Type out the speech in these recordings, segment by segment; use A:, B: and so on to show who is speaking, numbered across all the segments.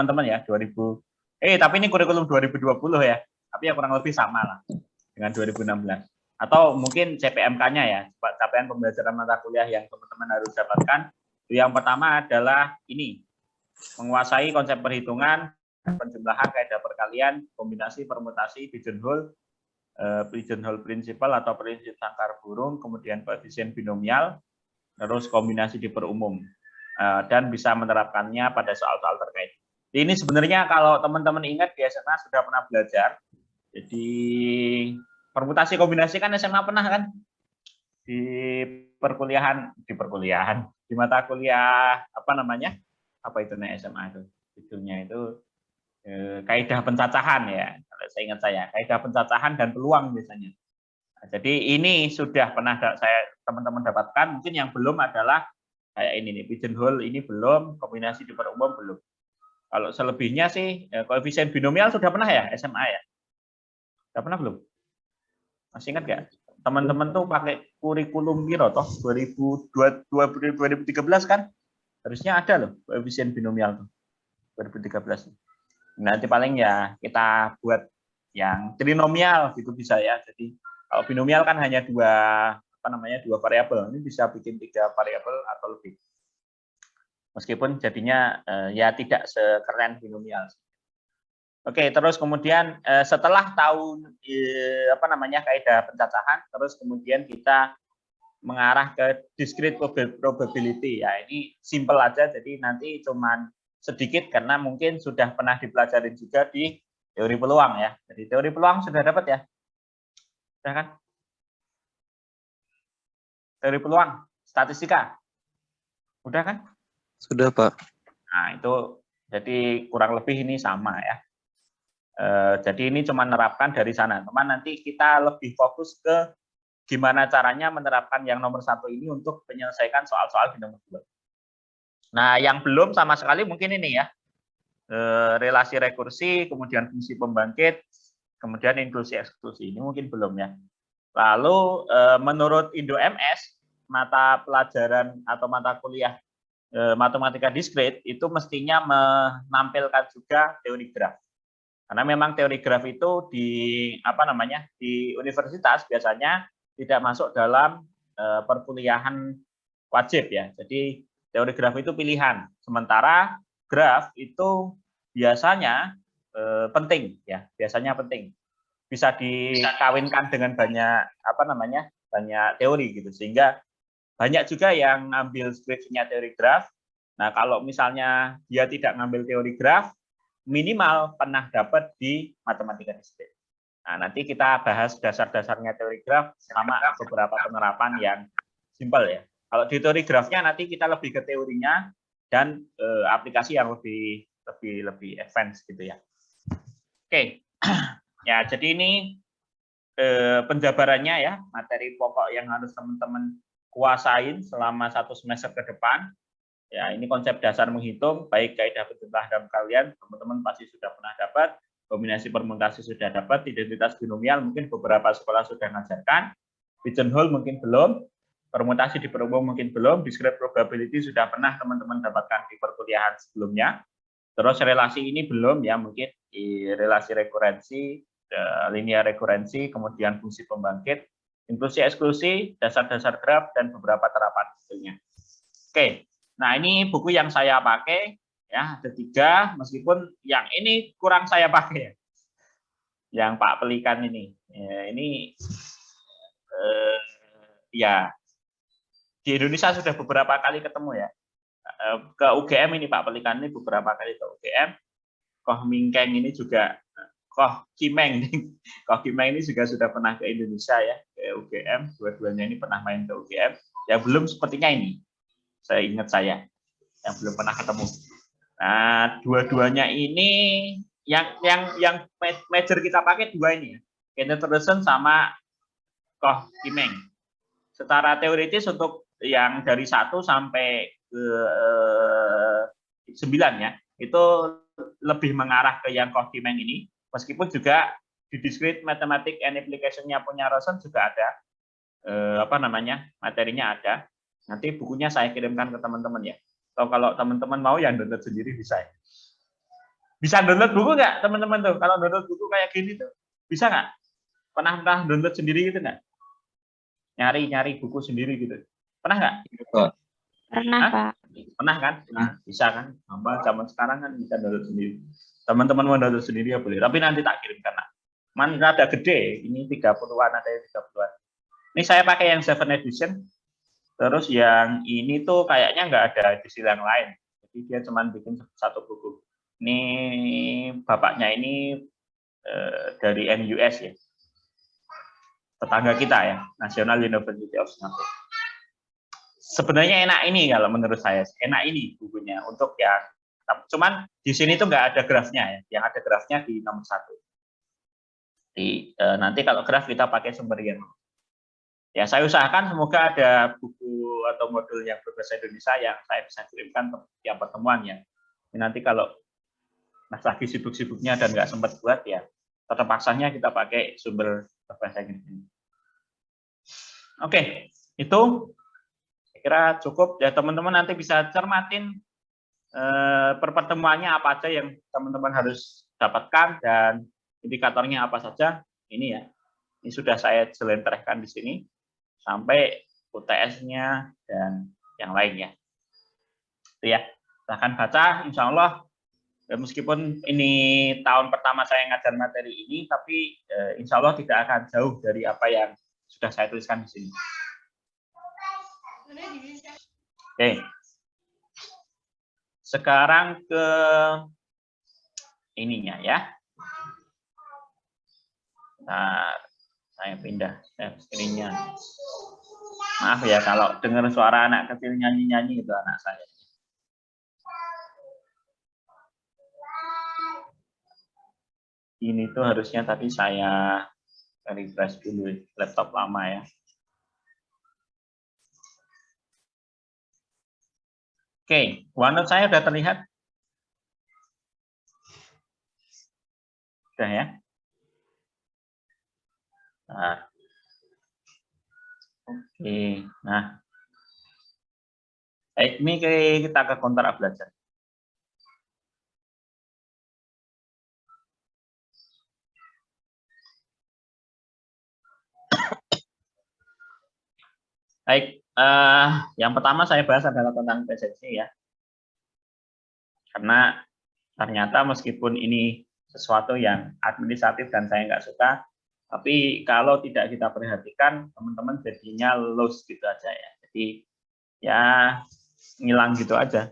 A: teman-teman ya, tapi ini kurikulum 2020 ya, tapi ya kurang lebih sama lah dengan 2016. Atau mungkin CPMK-nya ya, capaian pembelajaran mata kuliah yang teman-teman harus dapatkan. Yang pertama adalah ini, menguasai konsep perhitungan, penjumlahan, kaidah perkalian, kombinasi, permutasi, pigeonhole principle atau prinsip sangkar burung, kemudian koefisien binomial, terus kombinasi diperumum, dan bisa menerapkannya pada soal-soal terkait. Ini sebenarnya kalau teman-teman ingat di SMA sudah pernah belajar. Jadi permutasi kombinasi kan SMA pernah kan? Di perkuliahan, di mata kuliah apa namanya? Apa itu nih SMA itu? Judulnya itu kaidah pencacahan ya. Kalau saya ingat kaidah pencacahan dan peluang biasanya. Nah, jadi ini sudah pernah teman-teman dapatkan. Mungkin yang belum adalah kayak ini nih, pigeonhole ini belum, kombinasi diperumum belum. Kalau selebihnya sih koefisien binomial sudah pernah ya SMA ya? Sudah pernah belum? Masih ingat nggak? Teman-teman tuh pakai kurikulum biro toh 2013 kan? Harusnya ada loh koefisien binomial tuh 2013. Nanti paling ya kita buat yang trinomial gitu bisa ya. Jadi kalau binomial kan hanya dua variabel. Ini bisa bikin 3 variabel atau lebih. Meskipun jadinya ya tidak sekeren binomial. Oke, terus kemudian setelah tahu kaidah pencacahan, terus kemudian kita mengarah ke discrete probability ya. Ini simple aja, jadi nanti cuman sedikit karena mungkin sudah pernah dipelajari juga di teori peluang ya. Jadi teori peluang sudah dapat ya? Sudah kan? Teori peluang, statistika. Udah kan?
B: Sudah, Pak.
A: Nah, itu jadi kurang lebih ini sama ya. Jadi ini cuma menerapkan dari sana. Teman nanti kita lebih fokus ke gimana caranya menerapkan yang nomor 1 ini untuk menyelesaikan soal-soal di nomor 2. Nah, yang belum sama sekali mungkin ini ya. Relasi rekursi, kemudian fungsi pembangkit, kemudian inklusi eksklusi. Ini mungkin belum ya. Lalu menurut Indo MS, mata pelajaran atau mata kuliah matematika diskret itu mestinya menampilkan juga teori graf. Karena memang teori graf itu di universitas biasanya tidak masuk dalam perkuliahan wajib ya. Jadi teori graf itu pilihan. Sementara graf itu biasanya penting ya, biasanya penting. Bisa dikawinkan dengan banyak teori gitu, sehingga banyak juga yang ngambil skripsinya teori graf. Nah, kalau misalnya dia tidak ngambil teori graf, minimal pernah dapat di matematika diskret. Nah, nanti kita bahas dasar-dasarnya teori graf sama beberapa penerapan yang simpel ya. Kalau di teori grafnya nanti kita lebih ke teorinya dan aplikasi yang lebih advance gitu ya. Oke. Ya, jadi ini penjabarannya ya, materi pokok yang harus teman-teman kuasain selama 1 semester ke depan. Ya, ini konsep dasar menghitung, baik kaidah penjumlahan dan kalian, teman-teman pasti sudah pernah dapat, kombinasi permutasi sudah dapat, identitas binomial mungkin beberapa sekolah sudah mengajarkan, pigeonhole mungkin belum, permutasi diperumum mungkin belum, discrete probability sudah pernah teman-teman dapatkan di perkuliahan sebelumnya. Terus relasi ini belum ya, mungkin di relasi rekurensi, linear rekurensi, kemudian fungsi pembangkit, inklusi eksklusi, dasar-dasar graf, dan beberapa terapan hasilnya. Oke. Nah, ini buku yang saya pakai ya, ada 3, meskipun yang ini kurang saya pakai ya. Yang Pak Pelikan ini. Ya, ini ya di Indonesia sudah beberapa kali ketemu ya. Ke UGM ini Pak Pelikan ini beberapa kali ke UGM. Koh Mingkeng ini juga Koh Kimeng ini juga sudah pernah ke Indonesia ya, ke UGM. Dua-duanya ini pernah main ke UGM. Ya belum sepertinya ini. Saya ingat yang belum pernah ketemu. Nah, dua-duanya ini yang major kita pakai 2 ini ya. Kenneth Rosen sama Koh Kimeng. Secara teoritis untuk yang dari 1 sampai ke 9 ya, itu lebih mengarah ke yang Koh Kimeng ini, meskipun juga di discrete mathematics and application-nya punya Rosen juga ada materinya ada. Nanti bukunya saya kirimkan ke teman-teman ya. Atau kalau teman-teman mau yang download sendiri bisa. Bisa download buku nggak teman-teman tuh? Kalau download buku kayak gini tuh bisa nggak? Pernah download sendiri gitu nggak? Nyari buku sendiri gitu. Pernah nggak?
B: Pernah,
A: Hah?
B: Pak.
A: Pernah kan? Nah, bisa kan? Zaman sekarang kan bisa download sendiri. Teman-teman mau download sendiri ya boleh. Tapi nanti tak kirimkan. Man rada gede, ini 30-an, ada yang 30-an. Ini saya pakai yang 7 edition. Terus yang ini tuh kayaknya nggak ada edisi yang lain. Jadi dia cuma bikin satu buku. Ini bapaknya ini dari NUS ya. Tetangga kita ya, National University of Singapore. Sebenarnya enak ini kalau menurut saya, enak ini bukunya untuk ya. Cuman di sini tuh nggak ada grafnya ya, yang ada grafnya di nomor 1. Nanti kalau graf kita pakai sumber yang ya saya usahakan semoga ada buku atau modul yang berbahasa Indonesia yang saya bisa kirimkan tiap pertemuan ya. Nanti kalau lagi sibuk-sibuknya dan nggak sempat buat ya, terpaksanya kita pakai sumber berbahasa Inggris. Oke, itu saya kira cukup ya teman-teman, nanti bisa cermatin pertemuannya apa aja yang teman-teman harus dapatkan dan indikatornya apa saja. Ini ya, ini sudah saya jelentrehkan di sini sampai UTS-nya dan yang lainnya. Itu ya, silahkan baca. Insya Allah, meskipun ini tahun pertama saya ngajar materi ini, tapi insya Allah tidak akan jauh dari apa yang sudah saya tuliskan di sini. Oke. Sekarang ke ininya ya. Nah, saya pindah screen-nya. Maaf ya kalau dengar suara anak kecil nyanyi-nyanyi itu anak saya. Ini tuh harusnya tadi saya refresh dulu laptop lama ya. Oke, OneNote saya sudah terlihat? Sudah ya? Nah. Oke, nah. Ini kita ke kontrak belajar. Baik, yang pertama saya bahas adalah tentang presensi ya. Karena ternyata meskipun ini sesuatu yang administratif dan saya nggak suka, tapi kalau tidak kita perhatikan, teman-teman jadinya lost gitu aja ya. Jadi ya ngilang gitu aja.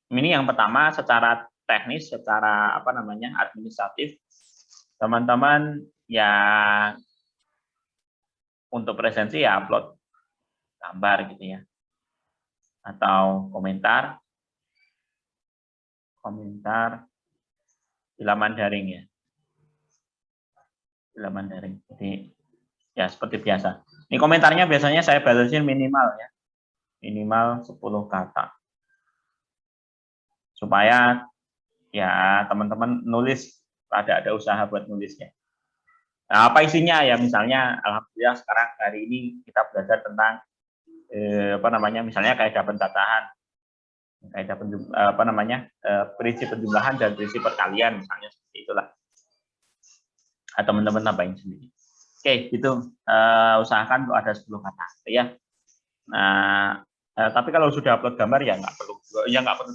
A: Ini yang pertama secara teknis, secara apa namanya administratif, teman-teman ya untuk presensi ya upload gambar gitu ya, atau komentar di laman daring ya, di laman daring. Jadi ya seperti biasa. Ini komentarnya biasanya saya batasin minimal ya, minimal 10 kata. Supaya ya teman-teman nulis, ada usaha buat nulisnya. Nah, apa isinya ya, misalnya alhamdulillah sekarang hari ini kita belajar tentang apa namanya, misalnya kaidah pencatahan, kaidah apa namanya, prinsip penjumlahan dan prinsip perkalian misalnya, seperti itulah. Teman-teman tambahin sendiri. Oke, gitu. Usahakan untuk ada 10 kata ya. Nah, tapi kalau sudah upload gambar ya nggak perlu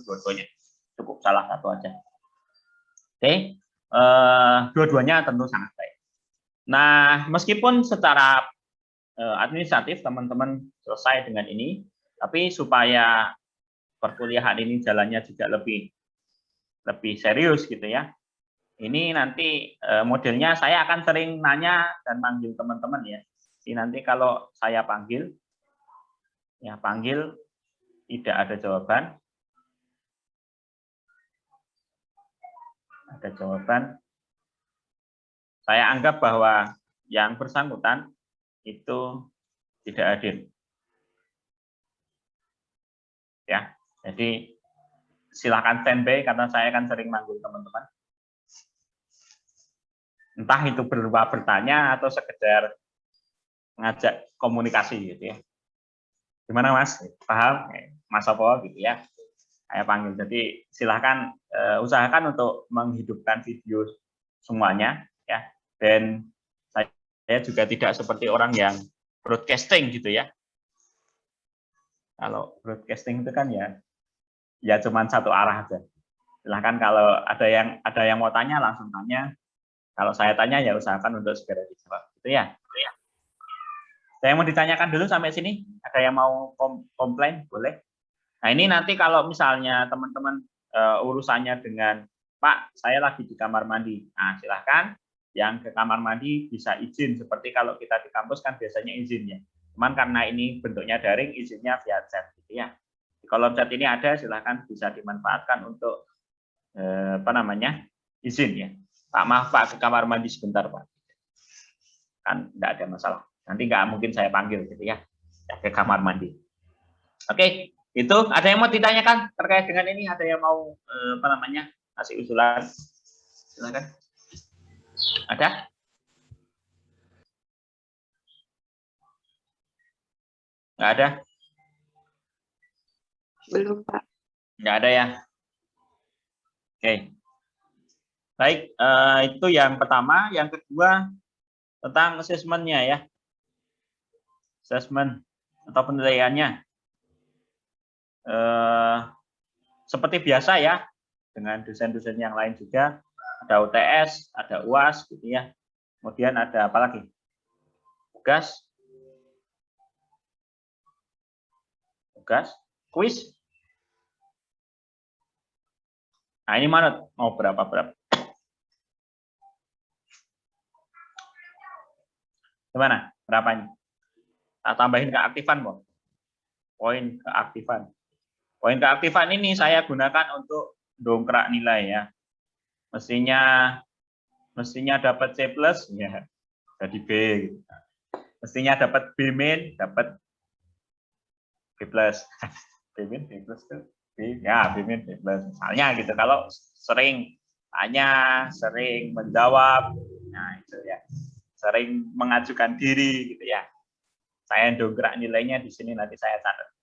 A: dua-duanya, cukup salah satu aja. Oke, dua-duanya tentu sangat baik. Nah, meskipun secara administratif teman-teman selesai dengan ini, tapi supaya perkuliahan ini jalannya juga lebih serius gitu ya. Ini nanti modelnya saya akan sering nanya dan panggil teman-teman ya. Jadi nanti kalau saya panggil tidak ada jawaban, saya anggap bahwa yang bersangkutan itu tidak hadir. Ya, jadi silakan standby karena saya akan sering manggil teman-teman. Entah itu berupa bertanya atau sekedar ngajak komunikasi gitu ya. Gimana Mas? Paham? Mas apa gitu ya. saya panggil. Jadi silahkan usahakan untuk menghidupkan video semuanya ya. Dan saya juga tidak seperti orang yang broadcasting gitu ya. Kalau broadcasting itu kan ya cuman satu arah aja. Silahkan kalau ada yang mau tanya langsung tanya. Kalau saya tanya ya usahakan untuk segera dijawab. Gitu ya. Saya mau ditanyakan dulu sampai sini. Ada yang mau komplain? Boleh. Nah ini nanti kalau misalnya teman-teman urusannya dengan Pak, saya lagi di kamar mandi. Nah silahkan yang ke kamar mandi bisa izin. Seperti kalau kita di kampus kan biasanya izinnya. Cuman karena ini bentuknya daring, izinnya via chat. Gitu ya. Di kolom chat ini ada, silahkan bisa dimanfaatkan untuk izin ya. Pak maaf Pak, ke kamar mandi sebentar Pak. Kan tidak ada masalah. Nanti nggak mungkin saya panggil gitu ya. Ke kamar mandi. Oke. Itu ada yang mau ditanyakan terkait dengan ini? Ada yang mau kasih usulan? Silakan. Ada? Nggak ada?
B: Belum, Pak.
A: Nggak ada ya? Oke. Baik, itu yang pertama. Yang kedua tentang asesmennya ya. Asesmen atau penilaiannya. Seperti biasa ya, dengan dosen-dosen yang lain juga, ada UTS, ada UAS gitu ya. Kemudian ada apa lagi? Tugas, kuis. Nah ini mana mau berapa? Gimana? Berapa ini? Tak tambahin keaktifan, Bos. Poin keaktifan. Poin keaktifan ini saya gunakan untuk dongkrak nilai ya. Mestinya dapat C+, ya jadi B. Gitu. Mestinya dapat B min, dapat B+. B min, B+, B, ya B min, B+. Misalnya gitu. Kalau sering tanya, sering menjawab, nah itu ya. Sering mengajukan diri gitu ya. Saya dongkrak nilainya di sini nanti saya catat.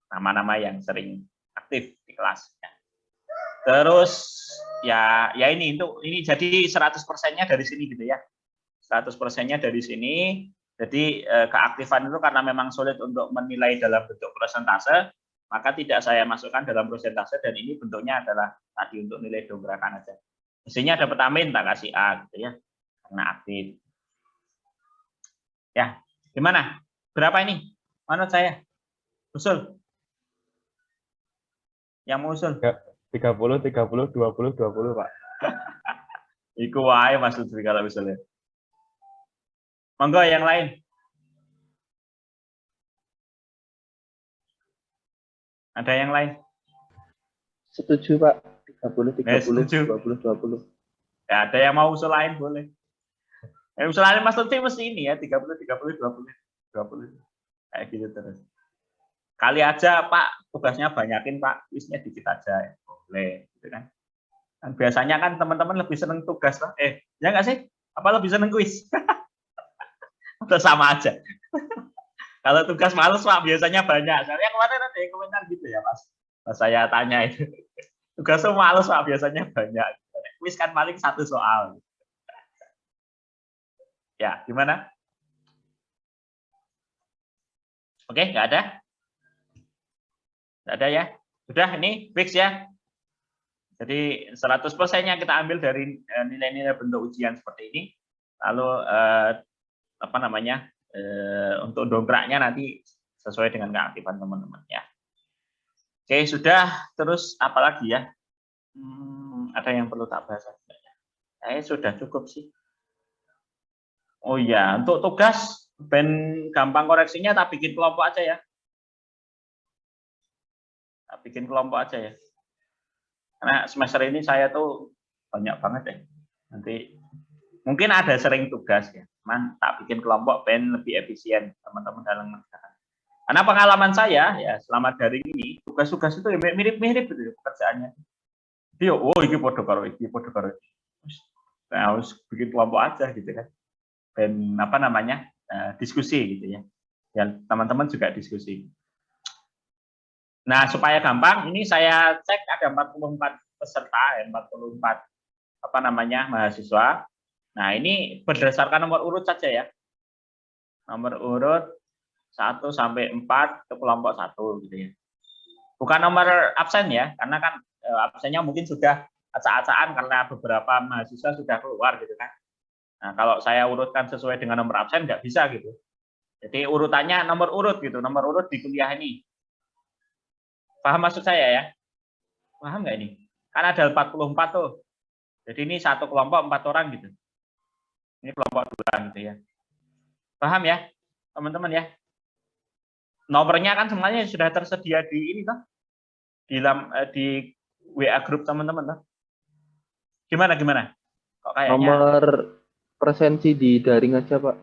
A: Nama-nama yang sering aktif di kelas. Terus ya ini jadi 100%-nya dari sini gitu ya. 100%-nya dari sini. Jadi keaktifan itu karena memang sulit untuk menilai dalam bentuk persentase, maka tidak saya masukkan dalam persentase dan ini bentuknya adalah tadi untuk nilai dongkrakan aja. Mestinya dapat amin tak kasih A gitu ya. Karena aktif. Ya, gimana? Berapa ini? Menurut saya? Usul. Yang mau usul?
C: 30, 30, 20, 20, Pak.
A: Iku wae Mas Lutfi kalau misalnya. Monggo yang lain. Ada yang lain?
C: Setuju, Pak. 30, 30,
A: setuju.
C: 20, 20.
A: Ya, ada yang mau usul lain boleh. Usul lain Mas Lutfi mesti ini ya, 30, 30, 20. Kayak gitu terus. Kali aja Pak, tugasnya banyakin Pak, kuisnya dikit aja. Boleh, gitu kan. Dan biasanya kan teman-teman lebih seneng tugas lah. Ya nggak sih? Apa lebih seneng kuis? Atau sama aja? Kalau tugas males Pak, biasanya banyak. Soalnya kemarin ada yang komentar gitu ya Mas. Pas saya tanya itu. Tugasnya males Pak, biasanya banyak. Kuis kan paling satu soal. Ya, gimana? Oke, nggak ada? Nggak ada ya? Sudah, ini fix ya? Jadi 100%-nya kita ambil dari nilai-nilai bentuk ujian seperti ini. Lalu untuk dongkraknya nanti sesuai dengan keaktifan teman-teman ya. Oke, sudah. Terus apa lagi ya? Ada yang perlu tak bahas? Sudah cukup sih. Oh iya, untuk tugas ben gampang koreksinya tak bikin kelompok aja ya. Tak bikin kelompok aja ya. Karena semester ini saya tuh banyak banget ya. Nanti mungkin ada sering tugas ya. Cuman tak bikin kelompok ben lebih efisien teman-teman dalam mengerjakan. Karena pengalaman saya ya selama daring ini tugas-tugas itu ya mirip-mirip gitu pekerjaannya. Jadi iki podo karo iki. Nah, harus bikin kelompok aja gitu kan. Dan diskusi gitu ya. Dan teman-teman juga diskusi. Nah, supaya gampang, ini saya cek ada 44 peserta, 44 apa namanya mahasiswa. Nah, ini berdasarkan nomor urut saja ya. Nomor urut 1 sampai 4 ke kelompok 1 gitu ya. Bukan nomor absen ya, karena kan absennya mungkin sudah acak-acakan karena beberapa mahasiswa sudah keluar gitu kan. Nah, kalau saya urutkan sesuai dengan nomor absen nggak bisa gitu. Jadi urutannya nomor urut gitu, nomor urut di kuliah ini. Paham maksud saya ya? Paham nggak ini? Kan ada 44 tuh. Jadi ini satu kelompok 4 orang gitu. Ini kelompok 2 gitu ya. Paham ya, teman-teman ya? Nomornya kan semuanya sudah tersedia di ini toh, di WA grup teman-teman toh. Gimana? Kok kayaknya?
C: Nomor presensi di daring aja, Pak.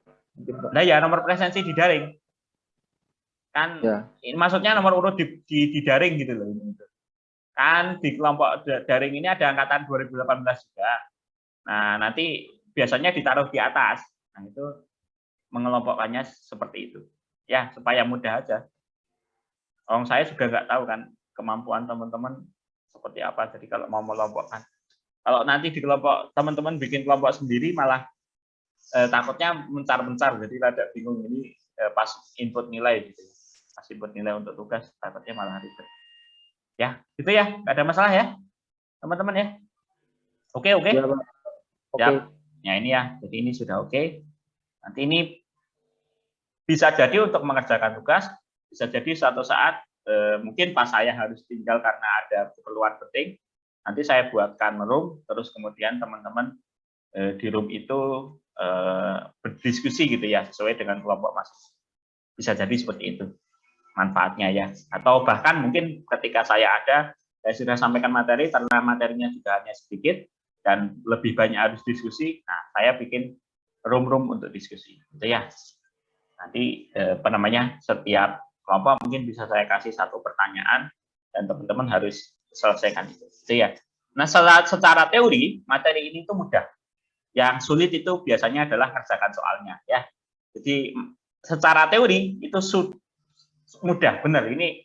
A: Nah ya, nomor presensi di daring. Kan
C: Ya.
A: ini maksudnya nomor urut di daring gitu loh. Kan di kelompok daring ini ada angkatan 2018 juga. Nah, nanti biasanya ditaruh di atas. Nah, itu mengelompokkannya seperti itu. Ya, supaya mudah aja. Orang saya juga nggak tahu kan kemampuan teman-teman seperti apa. Jadi kalau mau melompokkan. Kalau nanti di kelompok teman-teman bikin kelompok sendiri malah takutnya mencar-mencar. Jadi rada bingung ini pas input nilai gitu. Pas input nilai untuk tugas takutnya malah ribet. Ya, gitu ya. Nggak ada masalah ya, teman-teman ya. Oke.
C: Ya, Pak. Oke.
A: Siap. Ya ini ya. Jadi ini sudah oke. Nanti ini bisa jadi untuk mengerjakan tugas, bisa jadi suatu saat mungkin pas saya harus tinggal karena ada keperluan penting, nanti saya buatkan room, terus kemudian teman-teman di room itu berdiskusi gitu ya, sesuai dengan kelompok masing. Bisa jadi seperti itu manfaatnya ya. Atau bahkan mungkin ketika saya sudah sampaikan materi, karena materinya juga hanya sedikit dan lebih banyak harus diskusi, nah saya bikin room untuk diskusi, gitu ya. Nanti setiap kelompok mungkin bisa saya kasih satu pertanyaan dan teman-teman harus selesaikan itu ya. Nah, secara teori materi ini tuh mudah. Yang sulit itu biasanya adalah kerjakan soalnya ya. Jadi secara teori itu mudah, benar. Ini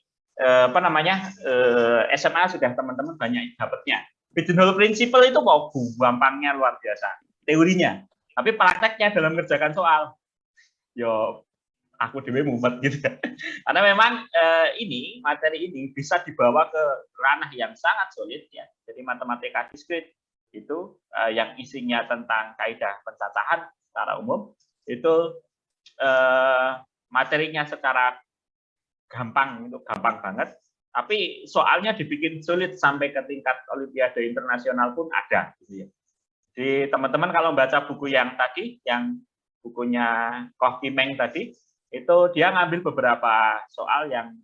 A: SMA sudah teman-teman banyak dapatnya. Pigeonhole principle itu mau gampangnya luar biasa teorinya. Tapi prakteknya dalam mengerjakan soal, yo aku dewe mumet gitu. Karena memang materi ini bisa dibawa ke ranah yang sangat sulit ya. Jadi matematika diskrit itu yang isinya tentang kaidah pencacahan secara umum itu materinya secara gampang banget. Tapi soalnya dibikin sulit sampai ke tingkat Olimpiade internasional pun ada. Gitu ya. Jadi teman-teman kalau baca buku yang tadi, yang bukunya Koh Kimeng tadi, itu dia ngambil beberapa soal yang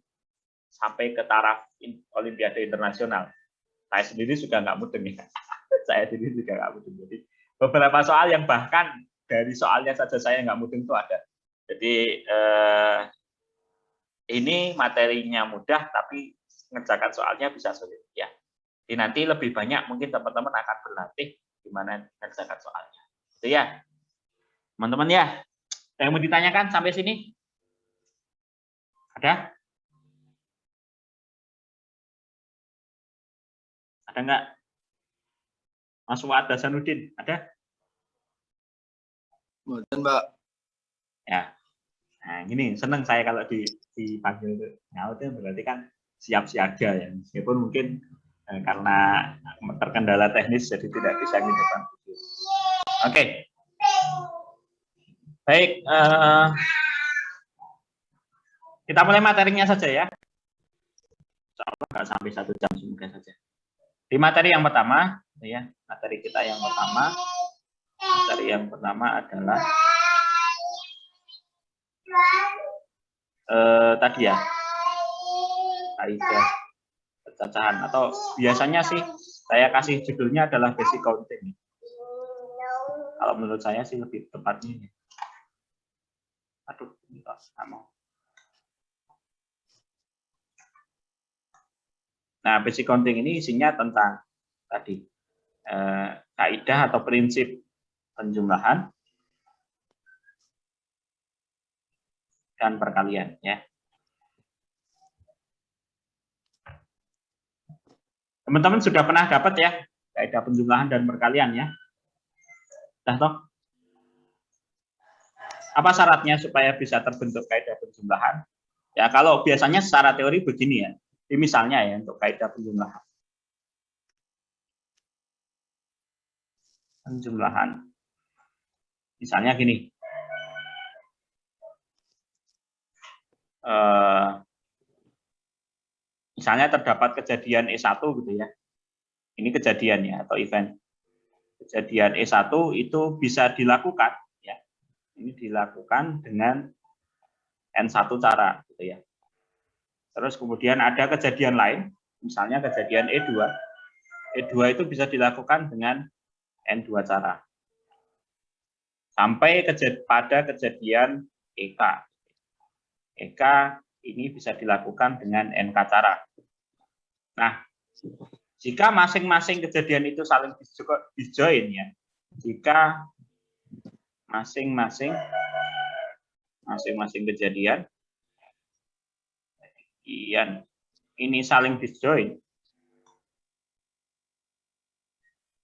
A: sampai ke taraf Olimpiade internasional. Saya sendiri juga nggak mudeng ya. Saya sendiri juga nggak mudeng. Jadi beberapa soal yang bahkan dari soalnya saja saya nggak mudeng itu ada. Jadi ini materinya mudah, tapi mengerjakan soalnya bisa sulit ya. Jadi nanti lebih banyak mungkin teman-teman akan berlatih gimana mengerjakan soalnya. Itu ya, teman-teman ya. Yang mau ditanyakan sampai sini? Ada? Ada nggak? Mas Fuad Hasanuddin, ada?
D: Mboten, Mbak.
A: Ya. Nah, gini, seneng saya kalau dipanggil itu. Nah, itu berarti kan siap siaga ya. Meskipun mungkin karena terkendala teknis jadi tidak bisa di depan video. Oke. Baik, kita mulai materinya saja ya. Insyaallah nggak sampai 1 jam, semoga saja. Di materi yang pertama, ya, materi kita yang pertama adalah tadi ya, kaidah pencacahan, atau biasanya sih saya kasih judulnya adalah basic counting. Kalau menurut saya sih lebih tepatnya. Aduh, nggak mau. Nah, basic counting ini isinya tentang tadi kaidah atau prinsip penjumlahan dan perkalian ya. Teman-teman sudah pernah dapat ya kaidah penjumlahan dan perkalian ya? Dah toh? Apa syaratnya supaya bisa terbentuk kaidah penjumlahan? Ya kalau biasanya secara teori begini ya. Ini misalnya ya untuk kaidah penjumlahan. Penjumlahan. Misalnya gini. Misalnya terdapat kejadian E1 gitu ya. Ini kejadian ya atau event. Kejadian E1 itu bisa dilakukan ya. Ini dilakukan dengan N1 cara gitu ya. Terus kemudian ada kejadian lain, misalnya kejadian E2. E2 itu bisa dilakukan dengan N2 cara. Sampai pada kejadian EK. EK ini bisa dilakukan dengan NK cara. Nah, jika masing-masing kejadian itu saling disjoin ya, jika masing-masing kejadian ini saling disjoin.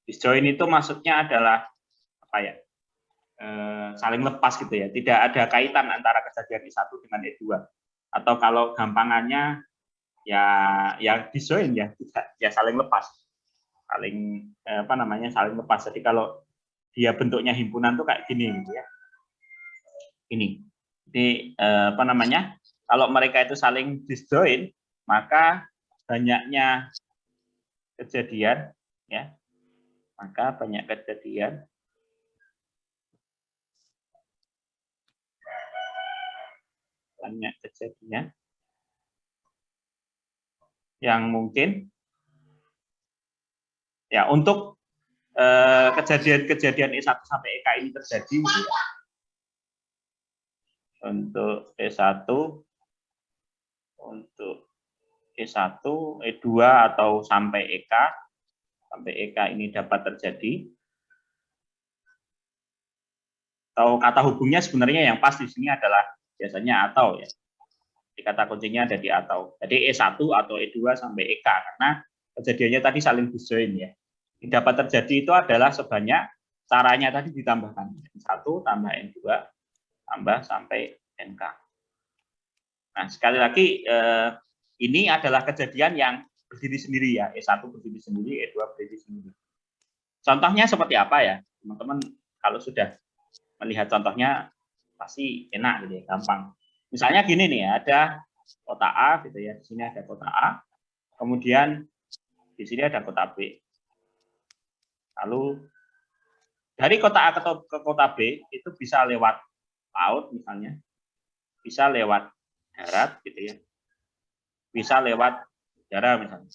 A: Disjoin itu maksudnya adalah apa ya? Saling lepas gitu ya. Tidak ada kaitan antara kejadian E1 dengan E2. Atau kalau gampangannya ya disjoin ya, ya saling lepas. Saling saling lepas. Jadi kalau dia bentuknya himpunan tuh kayak gini gitu ya. Ini. Jadi kalau mereka itu saling disjoin, maka banyaknya kejadian ya. Maka banyak kejadian yang mungkin ya untuk kejadian E1 sampai EK ini terjadi gitu ya. Untuk E1 E2 atau sampai EK ini dapat terjadi. Atau kata hubungnya sebenarnya yang pas di sini adalah biasanya atau ya. Di kata kuncinya ada di atau. Jadi E1 atau E2 sampai EK karena kejadiannya tadi saling disjoin ya. Yang dapat terjadi itu adalah sebanyak caranya tadi ditambahkan N1 tambah N2 tambah sampai NK. Nah, sekali lagi ini adalah kejadian yang berdiri sendiri ya. E1 berdiri sendiri, E2 berdiri sendiri. Contohnya seperti apa ya? Teman-teman kalau sudah melihat contohnya pasti enak gitu ya, gampang. Misalnya gini nih, ada kota A gitu ya. Di sini ada kota A. Kemudian di sini ada kota B. Lalu dari kota A ke kota B itu bisa lewat laut misalnya. Bisa lewat darat gitu ya. Bisa lewat udara misalnya.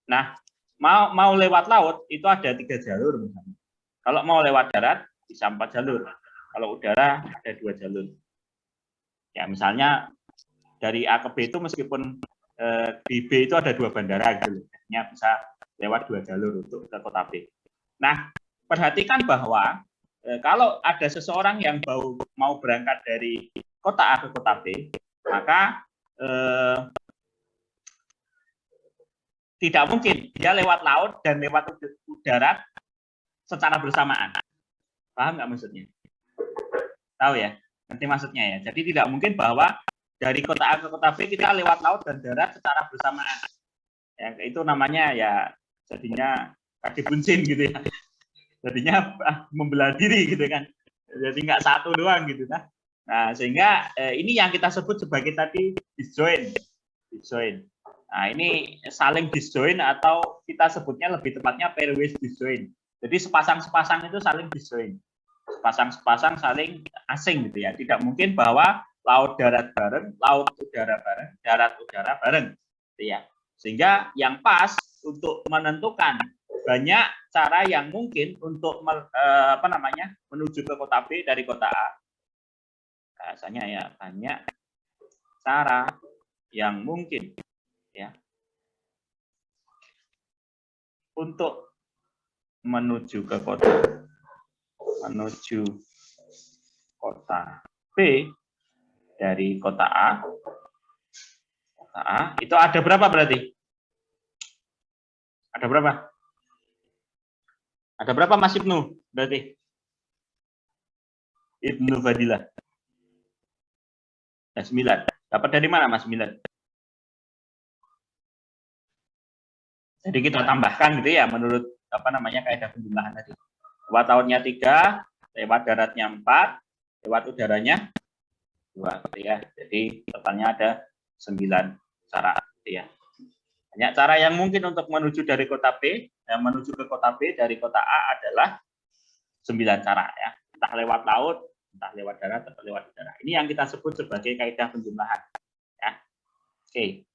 A: Nah, mau lewat laut itu ada 3 jalur misalnya. Kalau mau lewat darat bisa 4 jalur. Kalau udara ada 2 jalur. Ya misalnya dari A ke B itu meskipun di B itu ada 2 bandara gitu, artinya bisa lewat 2 jalur untuk ke kota B. Nah, perhatikan bahwa kalau ada seseorang yang mau berangkat dari kota A ke kota B, maka tidak mungkin dia lewat laut dan lewat udara secara bersamaan. Paham nggak maksudnya? Tahu ya? Nanti maksudnya ya. Jadi tidak mungkin bahwa dari kota A ke kota B kita lewat laut dan darat secara bersamaan. Ya, itu namanya ya jadinya kaki buncin gitu ya. Jadinya membelah diri gitu kan. Jadi nggak satu doang gitu kan. Nah, sehingga ini yang kita sebut sebagai tadi disjoin. Nah, ini saling disjoin atau kita sebutnya lebih tepatnya pairwise disjoin. Jadi sepasang-sepasang itu saling disjoin. Sepasang-sepasang saling asing gitu ya. Tidak mungkin bahwa laut darat bareng, laut udara bareng, darat udara bareng gitu ya. Sehingga yang pas untuk menentukan banyak cara yang mungkin untuk menuju ke kota B dari kota A. Bahasanya ya banyak cara yang mungkin ya untuk menuju kota B dari kota A itu ada berapa berarti? Ada berapa? Ada berapa Mas Ibnu? Berarti Ibnu Fadilah. Ya, 9. Dapat dari mana Mas 9? Jadi kita tambahkan gitu ya menurut kaidah penjumlahan tadi. Lewat lautnya 3, lewat daratnya 4, lewat udaranya 2 gitu ya. Jadi totalnya ada 9 cara gitu ya. Banyak cara yang mungkin untuk menuju dari kota B, menuju ke kota B dari kota A adalah 9 cara ya. Entah lewat laut, entah lewat darat, atau lewat udara. Ini yang kita sebut sebagai kaidah penjumlahan. Ya. Oke.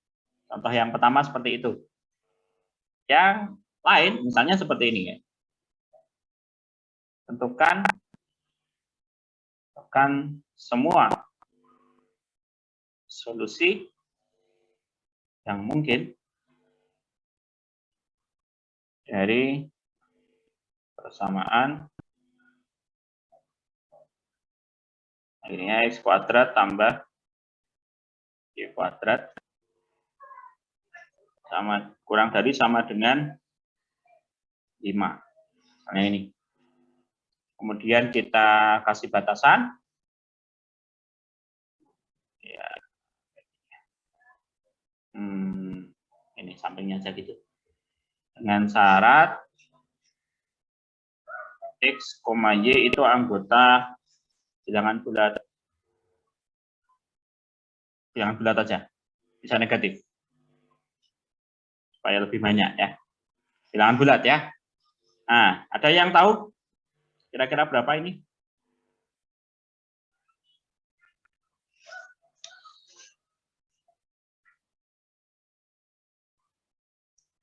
A: Contoh yang pertama seperti itu. Yang lain misalnya seperti ini ya. Tentukan semua solusi yang mungkin dari persamaan akhirnya X kuadrat tambah Y kuadrat sama kurang dari sama dengan 5. Misalnya ini. Kemudian kita kasih batasan. Ya. Ini sampingnya aja gitu. Dengan syarat X, Y itu anggota bilangan bulat. Bilangan bulat aja. Bisa negatif. Supaya lebih banyak ya. Bilangan bulat ya. Nah, ada yang tahu kira-kira berapa ini?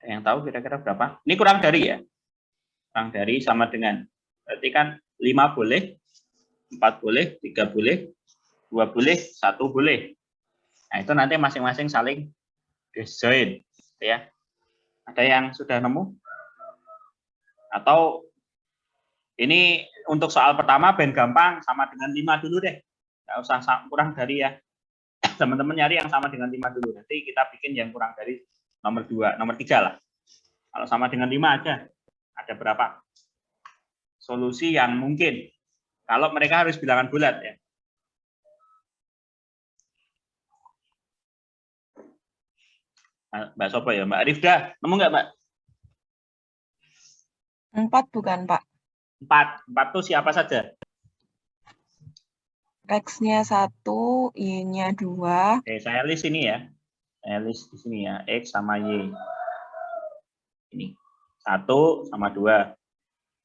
A: Ada yang tahu kira-kira berapa? Ini kurang dari ya. Kurang dari sama dengan. Berarti kan 5 boleh, 4 boleh, 3 boleh, 2 boleh, 1 boleh. Nah, itu nanti masing-masing saling disjoin. Ya. Ada yang sudah nemu? Atau ini untuk soal pertama ben gampang sama dengan 5 dulu deh. Nggak usah kurang dari ya. Teman-teman nyari yang sama dengan 5 dulu. Nanti kita bikin yang kurang dari nomor 2, nomor 3 lah. Kalau sama dengan 5 aja. Ada berapa? Solusi yang mungkin. Kalau mereka harus bilangan bulat ya. Mbak Sopo ya, Mbak Rifda. Nemu nggak, Mbak?
D: 4 bukan, Pak?
A: 4. 4 itu siapa saja?
D: X-nya 1, Y-nya 2.
A: Oke, saya list ini ya. Saya list di sini ya. X sama Y. Ini. 1 sama 2.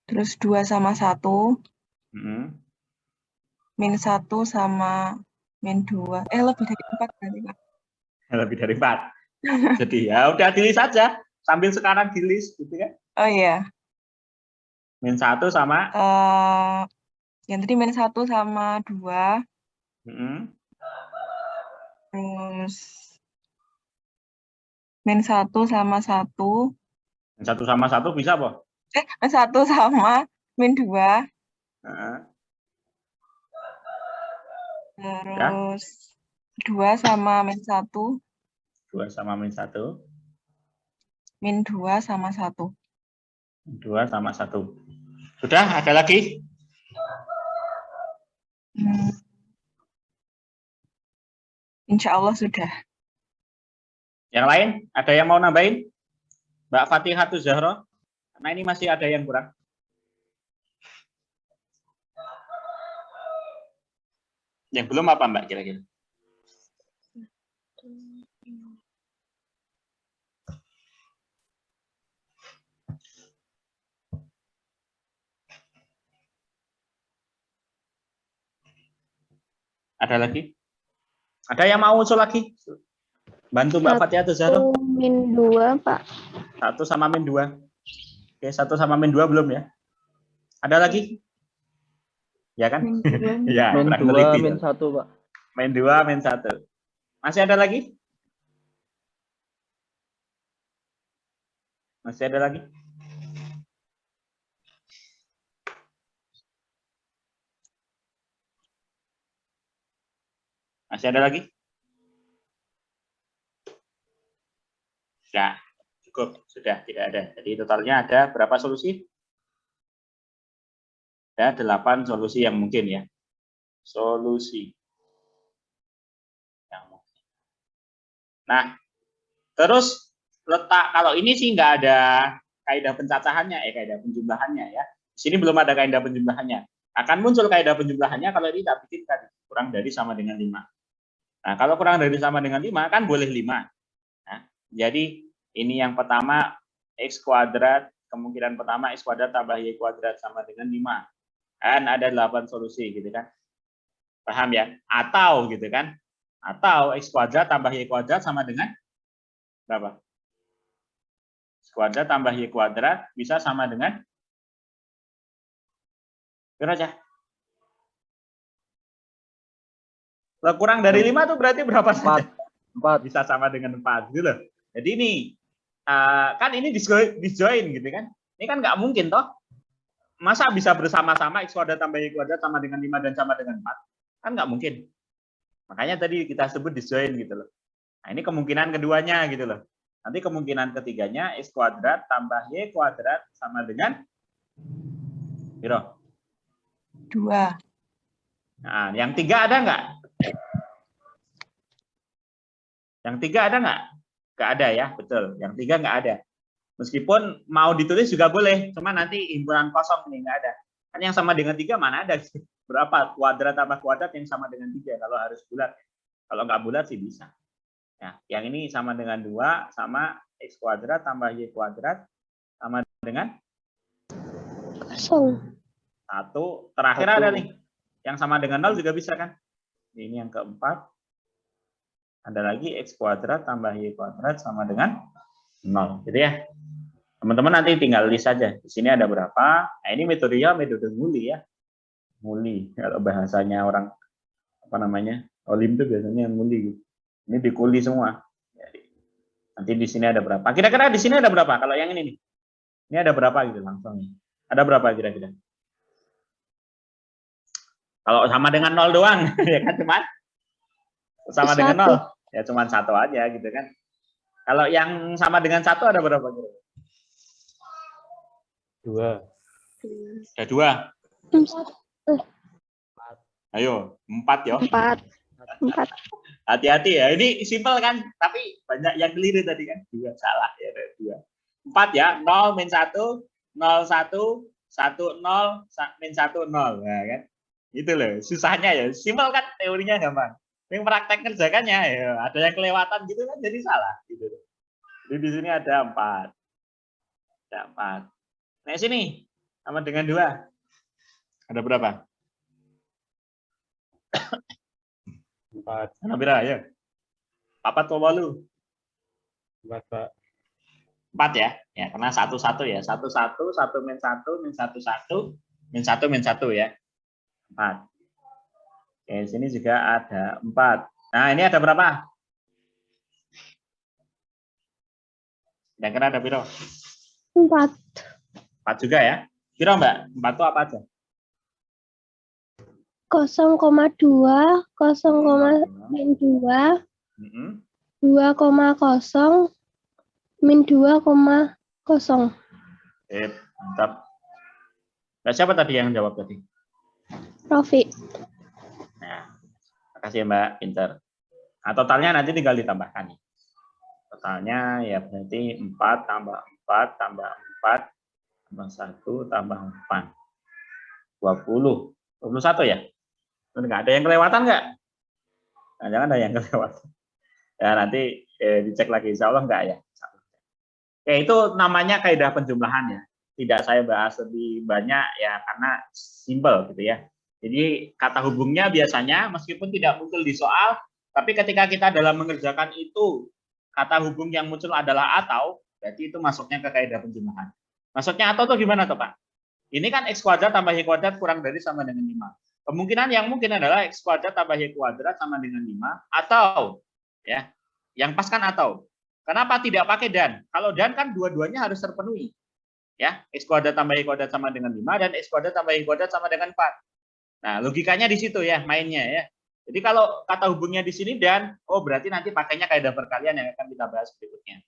D: Terus 2 sama 1. Min 1 sama min 2. Lebih dari 4 berarti, Pak.
A: Lebih dari 4. Jadi ya udah di list saja. Sambil sekarang di list gitu kan.
D: Oh iya.
A: Min 1 sama?
D: Yang tadi min 1 sama 2. Terus min 1 sama 1.
A: Min 1 sama 1 bisa apa?
D: Min 1 sama min 2. Terus ya? 2 sama min 1.
A: 2 sama min 1.
D: Min 2 sama 1.
A: 2 sama 1. Sudah, ada lagi?
D: Insya Allah sudah.
A: Yang lain? Ada yang mau nambahin? Mbak Fatihatul Zahra? Karena ini masih ada yang kurang. Yang belum apa, Mbak, kira-kira? Ada lagi? Ada yang mau usul lagi? Bantu Mbak Fatihatul Zahra.
B: 1 min 2, Pak.
A: 1 sama min 2. Oke, 1 sama min 2 belum ya? Ada lagi? Ya kan?
B: Min 2.
A: Ya,
C: Min
A: kurang
C: 2,
A: teliti.
C: min 1, Pak.
A: Min 2, min 1. Masih ada lagi? Masih ada lagi? Masih ada lagi? Ya, cukup Cukup, sudah tidak ada. Jadi totalnya ada berapa solusi? Ada 8 solusi yang mungkin ya. Solusi yang mungkin. Nah, terus letak kalau ini sih nggak ada kaidah pencacahannya, kaidah penjumlahannya ya. Di sini belum ada kaidah penjumlahannya. Akan muncul kaidah penjumlahannya kalau ini kita bikinkan kurang dari sama dengan 5. Nah, kalau kurang dari sama dengan 5 kan boleh 5. Nah, jadi ini yang pertama X kuadrat, kemungkinan pertama X kuadrat tambah Y kuadrat sama dengan 5. Kan ada 8 solusi gitu kan. Paham ya? Atau gitu kan. Atau X kuadrat tambah Y kuadrat sama dengan berapa? X kuadrat tambah Y kuadrat bisa sama dengan berapa aja? Kalau kurang dari 5 tuh berarti berapa saja?
C: 4.
A: Bisa sama dengan 4 gitu loh. Jadi ini kan ini disjoin gitu kan. Ini kan nggak mungkin toh. Masa bisa bersama-sama X kuadrat tambah Y kuadrat sama dengan 5 dan sama dengan 4? Kan nggak mungkin. Makanya tadi kita sebut disjoin gitu loh. Nah, ini kemungkinan keduanya gitu loh. Nanti kemungkinan ketiganya X kuadrat tambah Y kuadrat sama dengan Biro.
D: 2.
A: Nah, yang 3 ada nggak? Yang 3 ada nggak? Nggak ada ya, betul. Yang 3 nggak ada. Meskipun mau ditulis juga boleh, cuma nanti himpunan kosong nih nggak ada. Kan yang sama dengan 3 mana ada? Berapa? Kuadrat tambah kuadrat yang sama dengan 3 kalau harus bulat. Kalau nggak bulat sih bisa. Nah, yang ini sama dengan 2 sama X kuadrat tambah Y kuadrat sama dengan
B: 0.
A: 1. Terakhir ada nih. Yang sama dengan 0 juga bisa kan? Ini yang keempat. Ada lagi X kuadrat tambah Y kuadrat sama dengan 0. Gitu ya. Teman-teman nanti tinggal list saja. Di sini ada berapa? Nah, ini metodenya metode Muli ya. Muli. Kalau bahasanya orang apa namanya? Olim itu biasanya Muli. Ini dikuli semua. Jadi, nanti di sini ada berapa? Kira-kira di sini ada berapa? Kalau yang ini nih. Ini ada berapa gitu langsung. Ada berapa kira-kira? Kalau sama dengan 0 doang, ya kan cuman sama dengan 0. Ya cuman 1 aja gitu kan. Kalau yang sama dengan 1 ada berapa kira-kira?
C: 2.
A: Ada 2. Ayo, 4 ya.
B: 4.
A: Hati-hati ya. Ini simpel kan, tapi banyak yang keliru tadi kan. 2 salah ya, 2. 4 ya. 0 min 1, 0 1, 1 0, min 1 0. Nah, kan? Itu loh, susahnya ya. Simpel kan teorinya gampang. Yang praktek kerjakannya ya ada yang kelewatan gitu kan jadi salah gitu. Jadi di sini ada 4. Ada 4. Nah, sini sama dengan 2. Ada berapa?
C: 4.
A: Berapa ya? 4 atau 8?
C: 4, Pak.
A: 4 ya. Ya, karena 1 1 ya. 1 1, 1 min 1, min 1 1, min 1 min 1 ya. 4. Oke, sini juga ada 4. Nah, ini ada berapa? Kira-kira ada piro?
B: 4.
A: 4 juga ya. Piro, Mbak? 4 itu apa aja?
B: 0,2, 0,2, 2,0, min 2,0.
A: Mantap. Nah, siapa tadi yang jawab tadi?
B: Rofi.
A: Nah, makasih Mbak, pinter. Nah, totalnya nanti tinggal ditambahkan. Totalnya ya berarti 4 tambah 4 tambah 4 tambah 1 tambah 4. 20. 21 ya? Enggak ada yang kelewatan nggak? Nah, jangan ada yang kelewatan. Ya, nanti dicek lagi. Insya Allah enggak ya? Oke, itu namanya kaidah penjumlahan ya. Tidak saya bahas lebih banyak ya karena simple gitu ya. Jadi kata hubungnya biasanya meskipun tidak muncul di soal, tapi ketika kita dalam mengerjakan itu kata hubung yang muncul adalah atau, berarti itu masuknya ke kaidah penjumlahan. Masuknya atau tuh gimana tuh Pak? Ini kan X kuadrat tambah Y kuadrat kurang dari sama dengan 5. Kemungkinan yang mungkin adalah X kuadrat tambah Y kuadrat sama dengan 5 atau ya, yang pas kan atau. Kenapa tidak pakai dan? Kalau dan kan dua-duanya harus terpenuhi. Ya, X kuadrat tambah Y kuadrat sama dengan 5 dan X kuadrat tambah Y kuadrat sama dengan 4. Nah, logikanya di situ ya, mainnya ya. Jadi kalau kata hubungnya di sini dan, oh berarti nanti pakainya kaidah perkalian yang akan kita bahas berikutnya.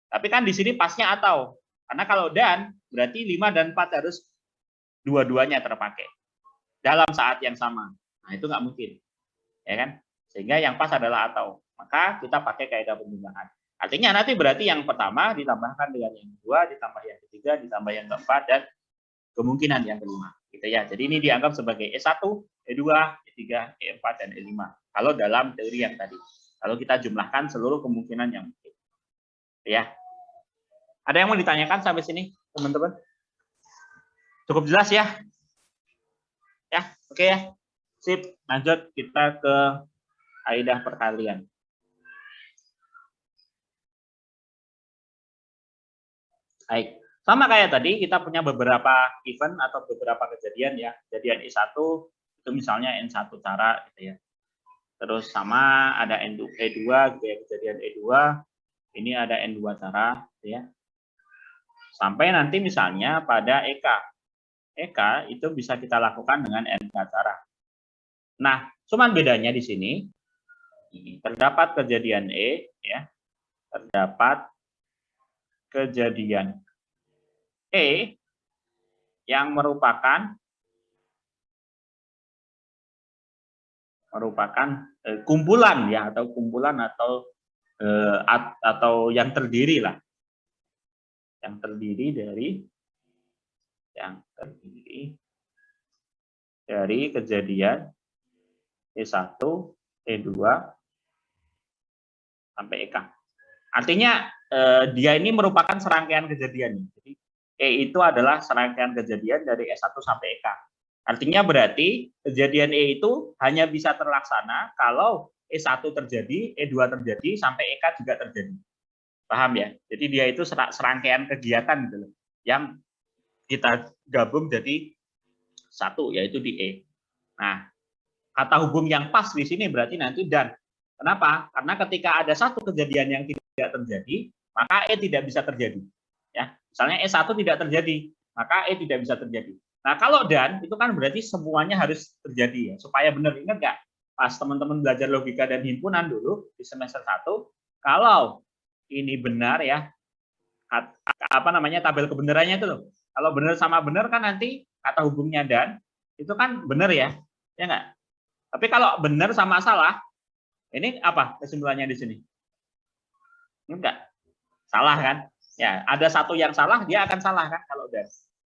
A: Tapi kan di sini pasnya atau. Karena kalau dan, berarti 5 dan 4 harus dua-duanya terpakai dalam saat yang sama. Nah, itu nggak mungkin. Ya kan? Sehingga yang pas adalah atau. Maka kita pakai kaidah penjumlahan. Artinya nanti berarti yang pertama ditambahkan dengan yang kedua, ditambah yang ketiga, ditambah yang keempat, dan kemungkinan yang kelima. Gitu ya. Jadi ini dianggap sebagai E1, E2, E3, E4, dan E5. Kalau dalam teori yang tadi. Kalau kita jumlahkan seluruh kemungkinan yang mungkin. Ya. Ada yang mau ditanyakan sampai sini, teman-teman? Cukup jelas ya? Ya, oke ya. Sip, lanjut kita ke kaidah perkalian. Baik, sama kayak tadi kita punya beberapa event atau beberapa kejadian ya. Kejadian E1 itu misalnya N1 cara gitu ya. Terus sama ada E2 gitu ya, kejadian E2. Ini ada N2 cara gitu ya. Sampai nanti misalnya pada EK. EK itu bisa kita lakukan dengan NK cara. Nah, cuman bedanya di sini terdapat kejadian E ya. Terdapat kejadian E yang merupakan kumpulan ya, atau kumpulan atau yang terdiri lah. Yang terdiri dari kejadian E1, E2 sampai EK. Artinya dia ini merupakan serangkaian kejadian. Jadi E itu adalah serangkaian kejadian dari E1 sampai EK. Artinya berarti kejadian E itu hanya bisa terlaksana kalau E1 terjadi, E2 terjadi, sampai EK juga terjadi. Paham ya? Jadi dia itu serangkaian kegiatan gitu loh, yang kita gabung jadi satu, yaitu di E. Nah, kata hubung yang pas di sini berarti nanti dan. Kenapa? Karena ketika ada satu kejadian yang tidak terjadi, maka E tidak bisa terjadi. Ya, misalnya E1 tidak terjadi, maka E tidak bisa terjadi. Nah, kalau dan itu kan berarti semuanya harus terjadi ya, supaya benar. Ingat nggak? Pas teman-teman belajar logika dan himpunan dulu di semester 1, kalau ini benar ya, apa namanya, tabel kebenarannya itu loh. Kalau benar sama benar kan nanti kata hubungnya dan itu kan benar ya, ya nggak? Tapi kalau benar sama salah, ini apa kesimpulannya di sini? Enggak, salah kan? Ya, ada satu yang salah, dia akan salah kan kalau dan.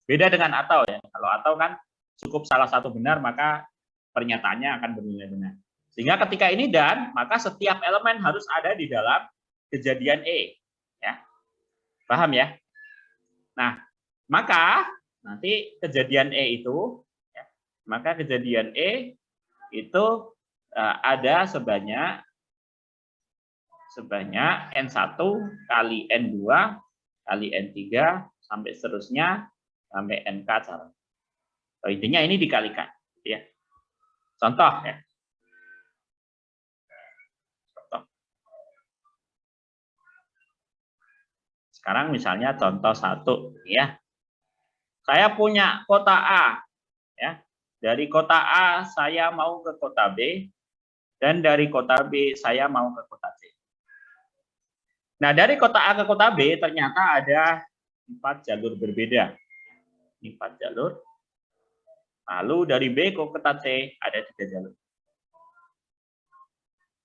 A: Beda dengan atau ya. Kalau atau kan cukup salah satu benar, maka pernyataannya akan bernilai benar. Sehingga ketika ini dan, maka setiap elemen harus ada di dalam kejadian E. Ya. Paham ya? Nah, maka nanti kejadian E itu, ya, maka kejadian E itu ada sebanyak N1 kali N2 kali N3 sampai seterusnya sampai NK cara. So, intinya ini dikalikan. Ya. Contoh ya. Sekarang misalnya contoh 1 ya. Saya punya kota A ya. Dari kota A saya mau ke kota B dan dari kota B saya mau ke kota C. Nah, dari kota A ke kota B ternyata ada 4 jalur berbeda. 4 jalur. Lalu dari B ke kota C ada 3 jalur.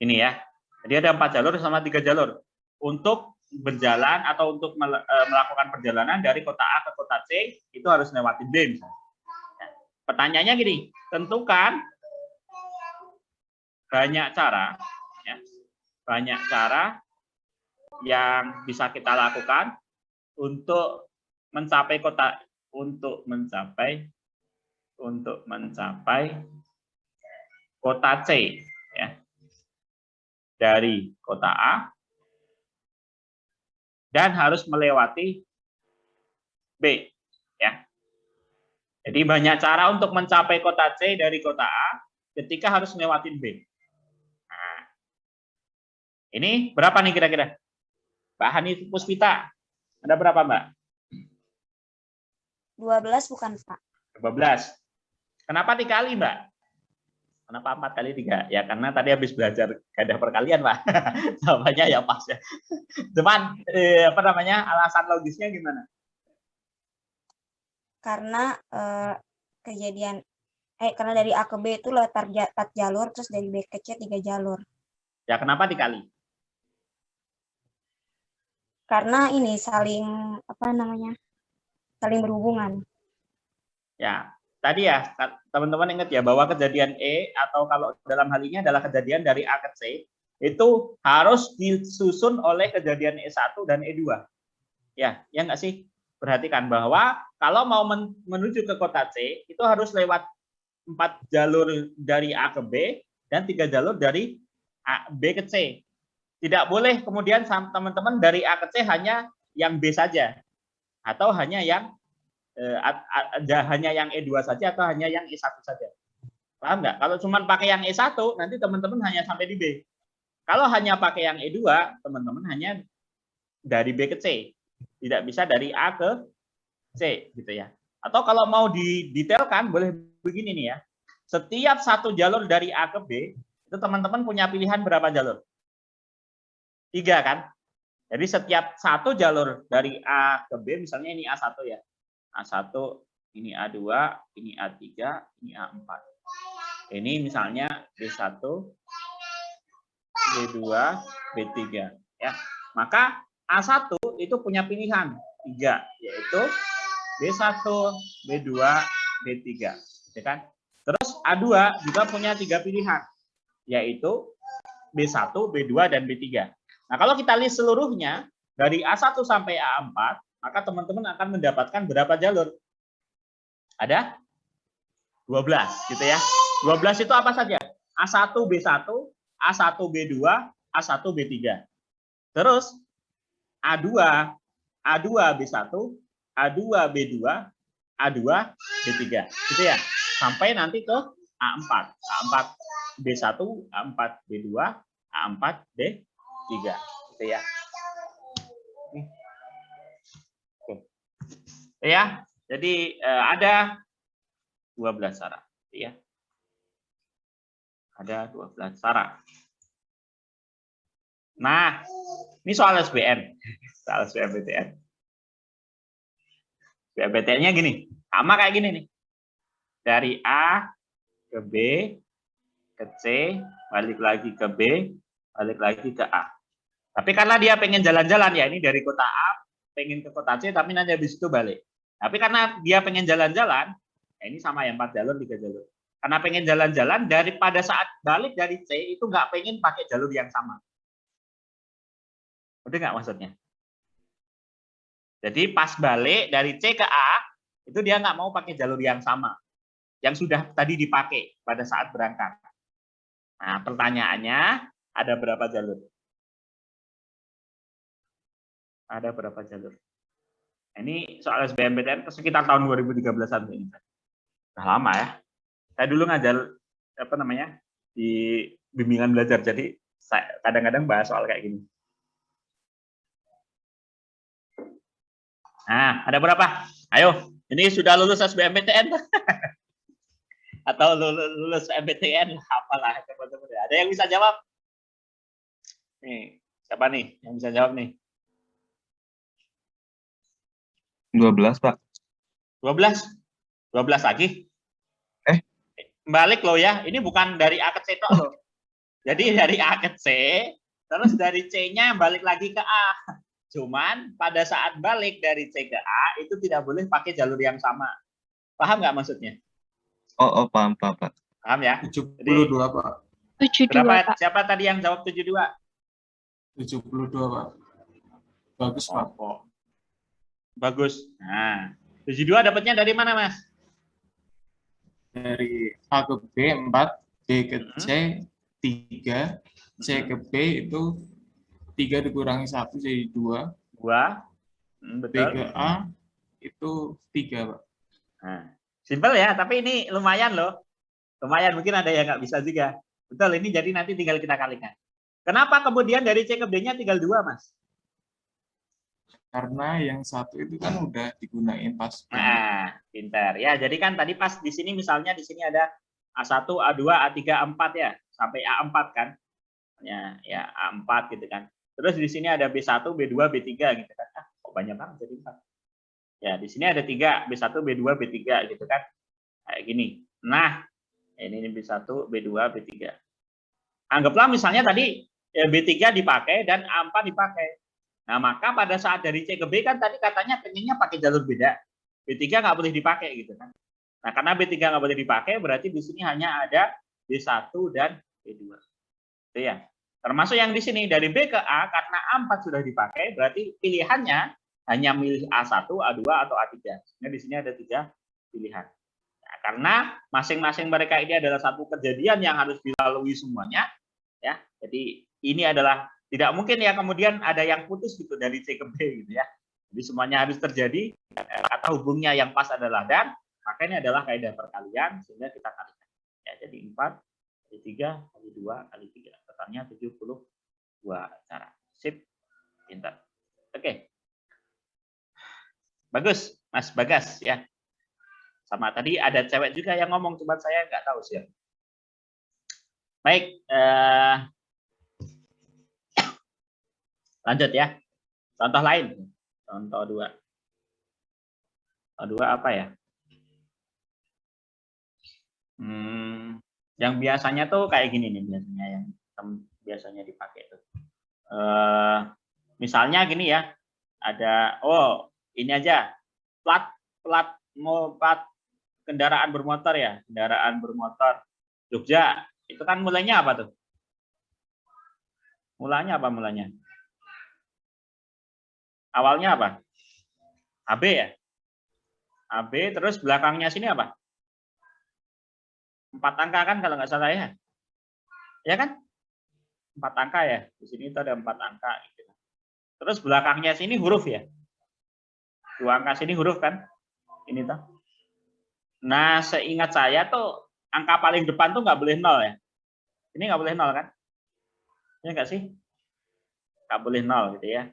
A: Ini ya. Jadi ada 4 jalur sama 3 jalur. Untuk berjalan atau untuk melakukan perjalanan dari kota A ke kota C itu harus lewati B misalnya. Nah, pertanyaannya gini, tentukan banyak cara ya, banyak cara yang bisa kita lakukan untuk mencapai kota C ya. Dari kota A dan harus melewati B ya. Jadi banyak cara untuk mencapai kota C dari kota A ketika harus melewati B. Nah, ini berapa nih kira-kira? Mbak Hani Puspita, ada berapa Mbak?
E: 12 bukan Pak?
A: 12. Kenapa dikali Mbak? Kenapa 4 kali 3? Ya karena tadi habis belajar ganda perkalian, Pak. Jawabannya ya pas ya. Cuman apa namanya? Alasan logisnya gimana?
E: Karena karena dari A ke B itu lewat 4 jalur, terus dari B ke C 3 jalur.
A: Ya kenapa dikali?
E: Karena ini saling berhubungan.
A: Ya, tadi ya teman-teman ingat ya bahwa kejadian E atau kalau dalam hal ini adalah kejadian dari A ke C itu harus disusun oleh kejadian E1 dan E2. Ya nggak sih? Perhatikan bahwa kalau mau menuju ke kota C itu harus lewat 4 jalur dari A ke B dan 3 jalur dari B ke C. Tidak boleh kemudian teman-teman dari A ke C hanya yang B saja atau hanya yang E2 saja atau hanya yang E1 saja. Paham nggak? Kalau cuma pakai yang E1 nanti teman-teman hanya sampai di B. Kalau hanya pakai yang E2 teman-teman hanya dari B ke C. Tidak bisa dari A ke C gitu ya. Atau kalau mau didetailkan boleh begini nih ya. Setiap satu jalur dari A ke B itu teman-teman punya pilihan berapa jalur? 3 kan? Jadi setiap satu jalur dari A ke B, misalnya ini A1 ya. A1, ini A2, ini A3, ini A4. Ini misalnya B1, B2, B3 ya. Maka A1 itu punya pilihan 3 yaitu B1, B2, B3, ya kan? Terus A2 juga punya 3 pilihan yaitu B1, B2 dan B3. Nah, kalau kita list seluruhnya dari A1 sampai A4, maka teman-teman akan mendapatkan berapa jalur? Ada 12 gitu ya. 12 itu apa saja? A1 B1, A1 B2, A1 B3. Terus A2 B1, A2 B2, A2 B3. Gitu ya. Sampai nanti ke A4. A4 B1, A4 B2, A4 B3. Gitu ya. Ya, jadi ada 12 syarat ya. Ada 12 syarat. Nah, ini soal SBM. Soal SBMPTN. SBMPTN-nya gini, sama kayak gini nih. Dari A ke B ke C, balik lagi ke B, balik lagi ke A. Tapi karena dia pengen jalan-jalan ya, ini dari kota A pengen ke kota C, tapi nanti habis itu balik. Tapi karena dia pengen jalan-jalan, ya ini sama ya 4 jalur, 3 jalur. Karena pengen jalan-jalan, daripada saat balik dari C itu nggak pengen pakai jalur yang sama. Udah nggak maksudnya? Jadi pas balik dari C ke A, itu dia nggak mau pakai jalur yang sama, yang sudah tadi dipakai pada saat berangkat. Nah, pertanyaannya, ada berapa jalur? Ada berapa jalur? Ini soal SBMPTN sekitar tahun 2013-an ini. Udah lama ya. Saya dulu ngajar apa namanya di bimbingan belajar, jadi saya kadang-kadang bahas soal kayak gini. Nah, ada berapa? Ayo, ini sudah lulus SBMPTN atau lulus MPTN, apalah teman-teman. Ada yang bisa jawab? Nih, siapa nih yang bisa jawab nih?
F: 12, Pak.
A: 12? 12 lagi? Balik loh ya, ini bukan dari A ke C tok loh. Jadi dari A ke C, terus dari C-nya balik lagi ke A. Cuman pada saat balik dari C ke A, itu tidak boleh pakai jalur yang sama. Paham nggak maksudnya?
F: Oh, paham, Pak.
A: Paham ya?
C: 72, Pak.
B: 72,
A: Berapa?
B: Pak.
A: Siapa tadi yang jawab 72?
C: 72, Pak. Bagus, Pak.
A: Oh. Bagus. Nah, 72 dapatnya dari mana, Mas?
C: Dari A ke B 4, B ke C 3, C ke B itu 3 dikurangi 1 jadi 2.
A: 2.
C: B
A: Betul.
C: ke A itu 3, Pak.
A: Nah, simpel ya, tapi ini lumayan loh. Lumayan, mungkin ada yang nggak bisa juga. Betul, ini jadi nanti tinggal kita kalikan. Kenapa kemudian dari C ke B-nya tinggal 2, Mas?
C: Karena yang satu itu kan udah digunain pas.
A: Nah, pintar. Ya, jadi kan tadi pas di sini misalnya di sini ada A1, A2, A3, A4 ya, sampai A4 kan. Ya A4 gitu kan. Terus di sini ada B1, B2, B3 gitu kan. Kok banyak banget jadi 4. Ya, di sini ada 3, B1, B2, B3 gitu kan. Kayak gini. Nah, ini B1, B2, B3. Anggaplah misalnya tadi B3 dipakai dan A4 dipakai. Nah, maka pada saat dari C ke B kan tadi katanya pengennya pakai jalur beda. B3 nggak boleh dipakai gitu kan. Nah, karena B3 nggak boleh dipakai, berarti di sini hanya ada B1 dan B2. Itu ya. Termasuk yang di sini dari B ke A, karena A4 sudah dipakai, berarti pilihannya hanya milih A1, A2, atau A3. Nah, di sini ada 3 pilihan. Nah, karena masing-masing mereka ini adalah satu kejadian yang harus dilalui semuanya, ya. Jadi ini adalah tidak mungkin ya kemudian ada yang putus gitu dari C ke B gitu ya. Jadi semuanya harus terjadi, kata hubungnya yang pas adalah dan, maka ini adalah kaidah perkalian sehingga kita kalikan. Ya, jadi 4 kali 3 kali 2 kali 3. Totalnya 72 cara. Sip. Pintar. Oke. Bagus, Mas Bagas ya. Sama tadi ada cewek juga yang ngomong, cuma saya nggak tahu sih. Baik, lanjut ya. Contoh lain. Contoh 2. Contoh 2 apa ya? Yang biasanya tuh kayak gini nih biasanya yang biasanya dipakai tuh. Misalnya gini ya. Ada ini aja. Plat kendaraan bermotor ya. Kendaraan bermotor Jogja. Itu kan mulainya apa tuh? Mulanya apa mulanya? Awalnya apa? AB ya? AB, terus belakangnya sini apa? 4 angka kan kalau nggak salah ya? Ya kan? 4 angka ya? Di sini itu ada 4 angka. Gitu. Terus belakangnya sini huruf ya? 2 angka sini huruf kan? Ini tuh. Nah, seingat saya tuh angka paling depan tuh nggak boleh 0 ya? Ini nggak boleh 0 kan? Ini nggak sih? Nggak boleh 0 gitu ya.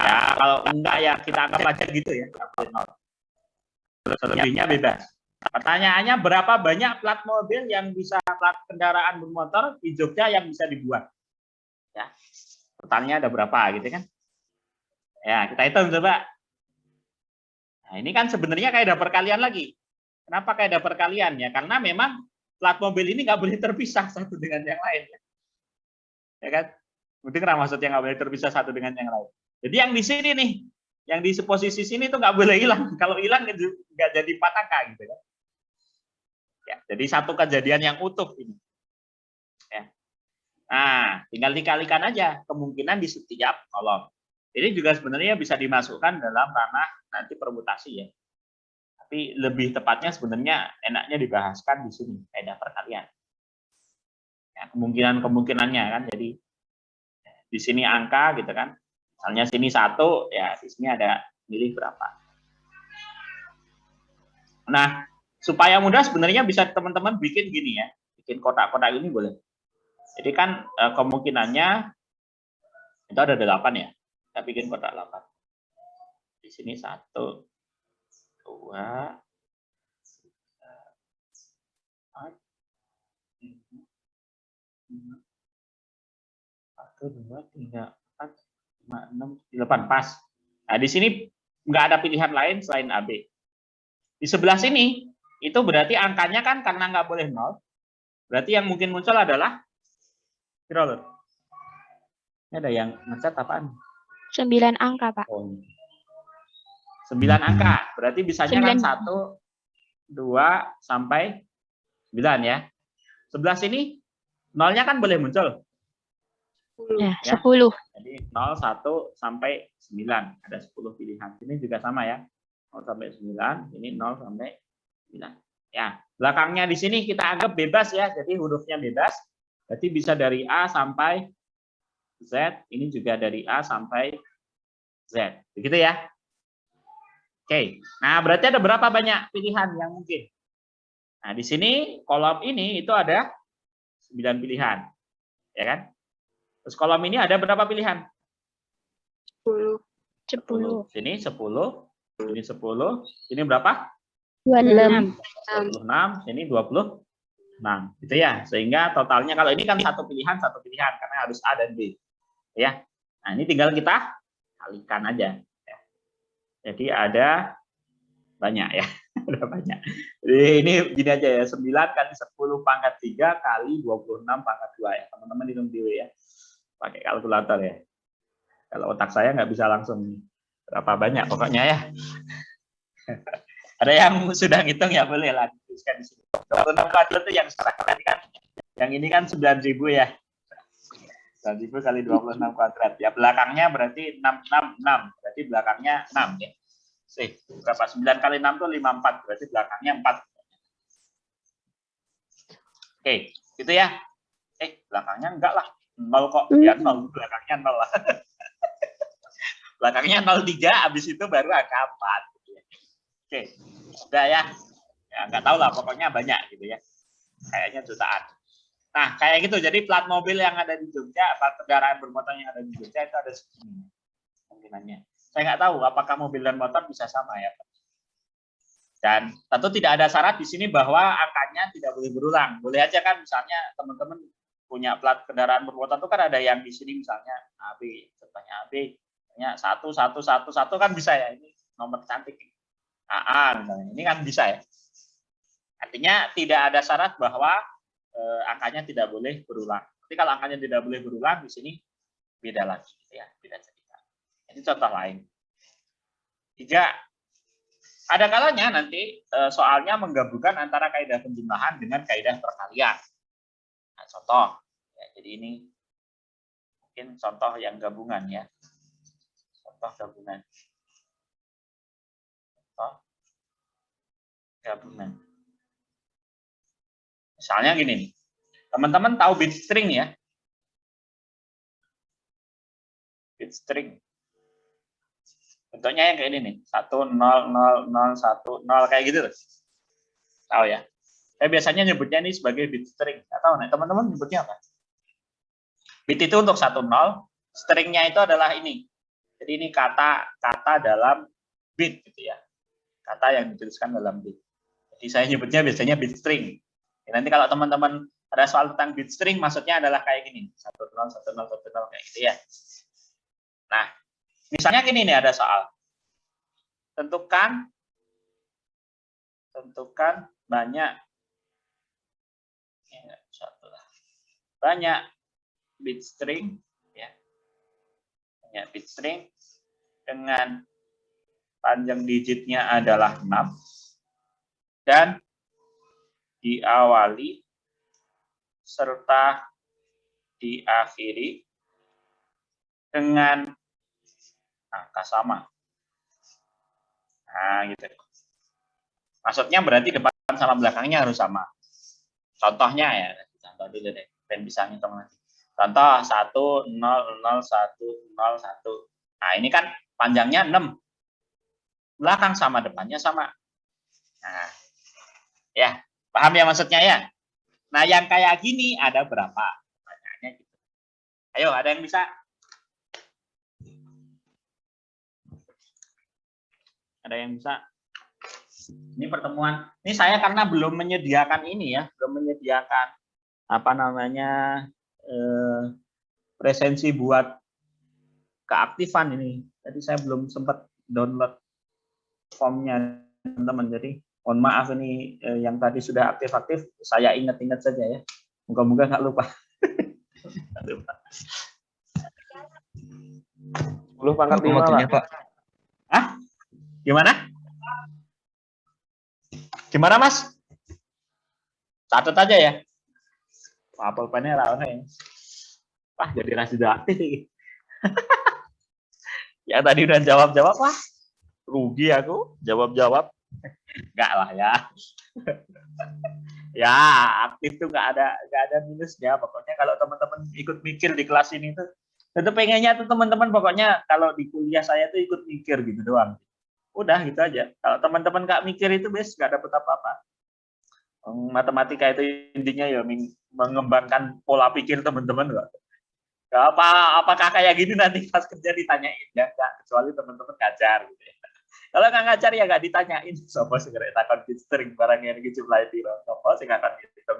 A: Ya, kalau enggak ya kita anggap aja gitu ya. Nggak boleh 0. Selebihnya bebas. Pertanyaannya berapa banyak plat mobil yang bisa plat kendaraan bermotor di Jogja yang bisa dibuat? Ya. Totalnya ada berapa gitu kan? Ya, kita hitung coba. Nah, ini kan sebenarnya kaidah perkalian lagi. Kenapa kaidah perkalian ya? Karena memang plat mobil ini nggak boleh terpisah satu dengan yang lain. Ya kan? Betul maksudnya nggak boleh terpisah satu dengan yang lain. Jadi yang di sini nih, yang di posisi sini tuh nggak boleh hilang. Kalau hilang nggak jadi 4 angka gitu kan? Ya, jadi satu kejadian yang utuh ini. Ya. Nah, tinggal dikalikan aja kemungkinan di setiap kolom. Ini juga sebenarnya bisa dimasukkan dalam ranah nanti permutasi ya. Tapi lebih tepatnya sebenarnya enaknya dibahaskan di sini kaidah perkalian. Ya, kemungkinannya kan. Jadi di sini angka gitu kan. Misalnya sini 1, ya di sini ada milih berapa. Nah, supaya mudah sebenarnya bisa teman-teman bikin gini ya. Bikin kotak-kotak ini boleh. Jadi kan kemungkinannya itu ada 8 ya. Kita bikin kotak 8. Di sini 1, 2, 3, 4, 1, 2, 3, 4, 5, 6, 8 pas. Nah, di sini nggak ada pilihan lain selain AB. Di sebelah sini itu berarti angkanya kan karena nggak boleh 0. Berarti yang mungkin muncul adalah ini ada yang ngecat apaan?
G: 9 angka, Pak.
A: Oh, 9 angka. Berarti bisanya
G: 9.
A: kan 1, 2, sampai 9 ya. Sebelah sini, 0-nya kan boleh muncul.
G: Ya,
A: Ya.
G: 10.
A: Jadi 0, 1, sampai 9. Ada 10 pilihan. Ini juga sama ya. 0 sampai 9, ini 0 sampai 9. Ya, belakangnya di sini kita anggap bebas ya. Jadi hurufnya bebas. Berarti bisa dari A sampai Z, ini juga dari A sampai Z. Begitu ya? Oke. Nah, berarti ada berapa banyak pilihan yang mungkin? Nah, di sini kolom ini itu ada 9 pilihan. Ya kan? Terus kolom ini ada berapa pilihan?
G: 10.
A: 10. Sini 10, ini 10, ini berapa?
B: 26.
A: 26, sini 28. 6 gitu ya. Sehingga totalnya kalau ini kan satu pilihan karena harus A dan B. Ya. Nah, ini tinggal kita kalikan aja ya. Jadi ada banyak ya. Ada banyak. Jadi ini gini aja ya, 9 kali 10 pangkat 3 kali 26 pangkat 2 ya. Teman-teman hitung dulu ya. Pakai kalkulator ya. Kalau otak saya nggak bisa langsung berapa banyak pokoknya ya. Ada yang sudah ngitung ya boleh lah dituliskan di sini. 26 kuadrat itu yang sekarang kan. Yang ini kan 9.000 ya. 9.000 kali 26 kuadrat. Ya belakangnya berarti 666. Berarti belakangnya 6 ya. Berapa? 9 kali 6 itu 54. Berarti belakangnya 4. Oke, gitu ya. Belakangnya enggak lah. 0 kok. Ya 0. Belakangnya 0 lah. Belakangnya 03, habis itu baru angka 4. Gitu ya. Oke, sudah ya. Ya enggak tahu lah, pokoknya banyak gitu ya. Kayaknya jutaan. Nah, kayak gitu. Jadi plat mobil yang ada di Jogja, plat kendaraan bermotor yang ada di Jogja itu ada segini kemungkinannya. Saya nggak tahu apakah mobil dan motor bisa sama ya. Dan tentu tidak ada syarat di sini bahwa angkanya tidak boleh berulang. Boleh aja kan misalnya teman-teman punya plat kendaraan bermotor itu kan ada yang di sini misalnya AB, contohnya AB, misalnya 1111 kan bisa ya. Ini nomor cantik. AA misalnya. Ini kan bisa ya. Artinya tidak ada syarat bahwa angkanya tidak boleh berulang. Tapi kalau angkanya tidak boleh berulang di sini beda lagi ya, beda cerita. Ini contoh lain. 3. Ada kalanya nanti soalnya menggabungkan antara kaidah penjumlahan dengan kaidah perkalian. Nah, contoh. Ya, jadi ini mungkin contoh yang gabungan ya. Contoh gabungan. Contoh gabungan. Misalnya gini nih. Teman-teman tahu bit string ya? Bit string. Bentuknya yang kayak ini nih, 1 0 0 0 1 0 kayak gitu. Tahu ya? Saya biasanya nyebutnya ini sebagai bit string. Nggak tahu nih, teman-teman nyebutnya apa? Bit itu untuk 1 0, stringnya itu adalah ini. Jadi ini kata dalam bit gitu ya. Kata yang dituliskan dalam bit. Jadi saya nyebutnya biasanya bit string. Ya, nanti kalau teman-teman ada soal tentang bit string, maksudnya adalah kayak gini, 1 0 1 0 1 0 kayak gitu ya. Nah, misalnya gini nih ada soal. Tentukan banyak bit string ya. Banyak bit string dengan panjang digitnya adalah 6 dan diawali serta diakhiri dengan angka sama. Nah, gitu. Maksudnya berarti depan sama belakangnya harus sama. Contohnya ya, contoh dulu deh, dan bisa ngitung nanti. Contoh 1 0 0 1 0 1. Nah, ini kan panjangnya 6. Belakang sama depannya sama. Nah, ya, paham ya maksudnya ya? Nah, yang kayak gini ada berapa? Pertanyaannya gitu. Ayo, ada yang bisa? Ada yang bisa? Ini pertemuan. Ini saya karena belum menyediakan ini ya, belum menyediakan apa namanya presensi buat keaktifan ini. Jadi saya belum sempat download formnya teman-teman. Jadi mohon maaf ini yang tadi sudah aktif-aktif, saya ingat-ingat saja ya. Moga-moga nggak lupa. 10 pangkat 5 Pak. Hah? Gimana? Gimana Mas? Catat aja ya. Apel pennya lawannya. Wah, jadi rasi aktif ini. Yang tadi udah jawab-jawab, wah, rugi aku jawab-jawab. Enggak lah ya. Ya, aktif tuh nggak ada minusnya. Pokoknya kalau teman-teman ikut mikir di kelas ini tuh, tentu pengennya tuh teman-teman pokoknya kalau di kuliah saya tuh ikut mikir gitu doang. Udah gitu aja. Kalau teman-teman nggak mikir itu bes nggak dapet apa-apa. Matematika itu intinya ya mengembangkan pola pikir teman-teman kok. Apakah kayak gini nanti pas kerja ditanyain ya nggak, kecuali teman-teman ngajar gitu ya. Kalau nggak ngajar ya nggak ditanyain. Sopo sih ngerti takon string barang yang jumlah piro. Sopo sih nggak akan gitu.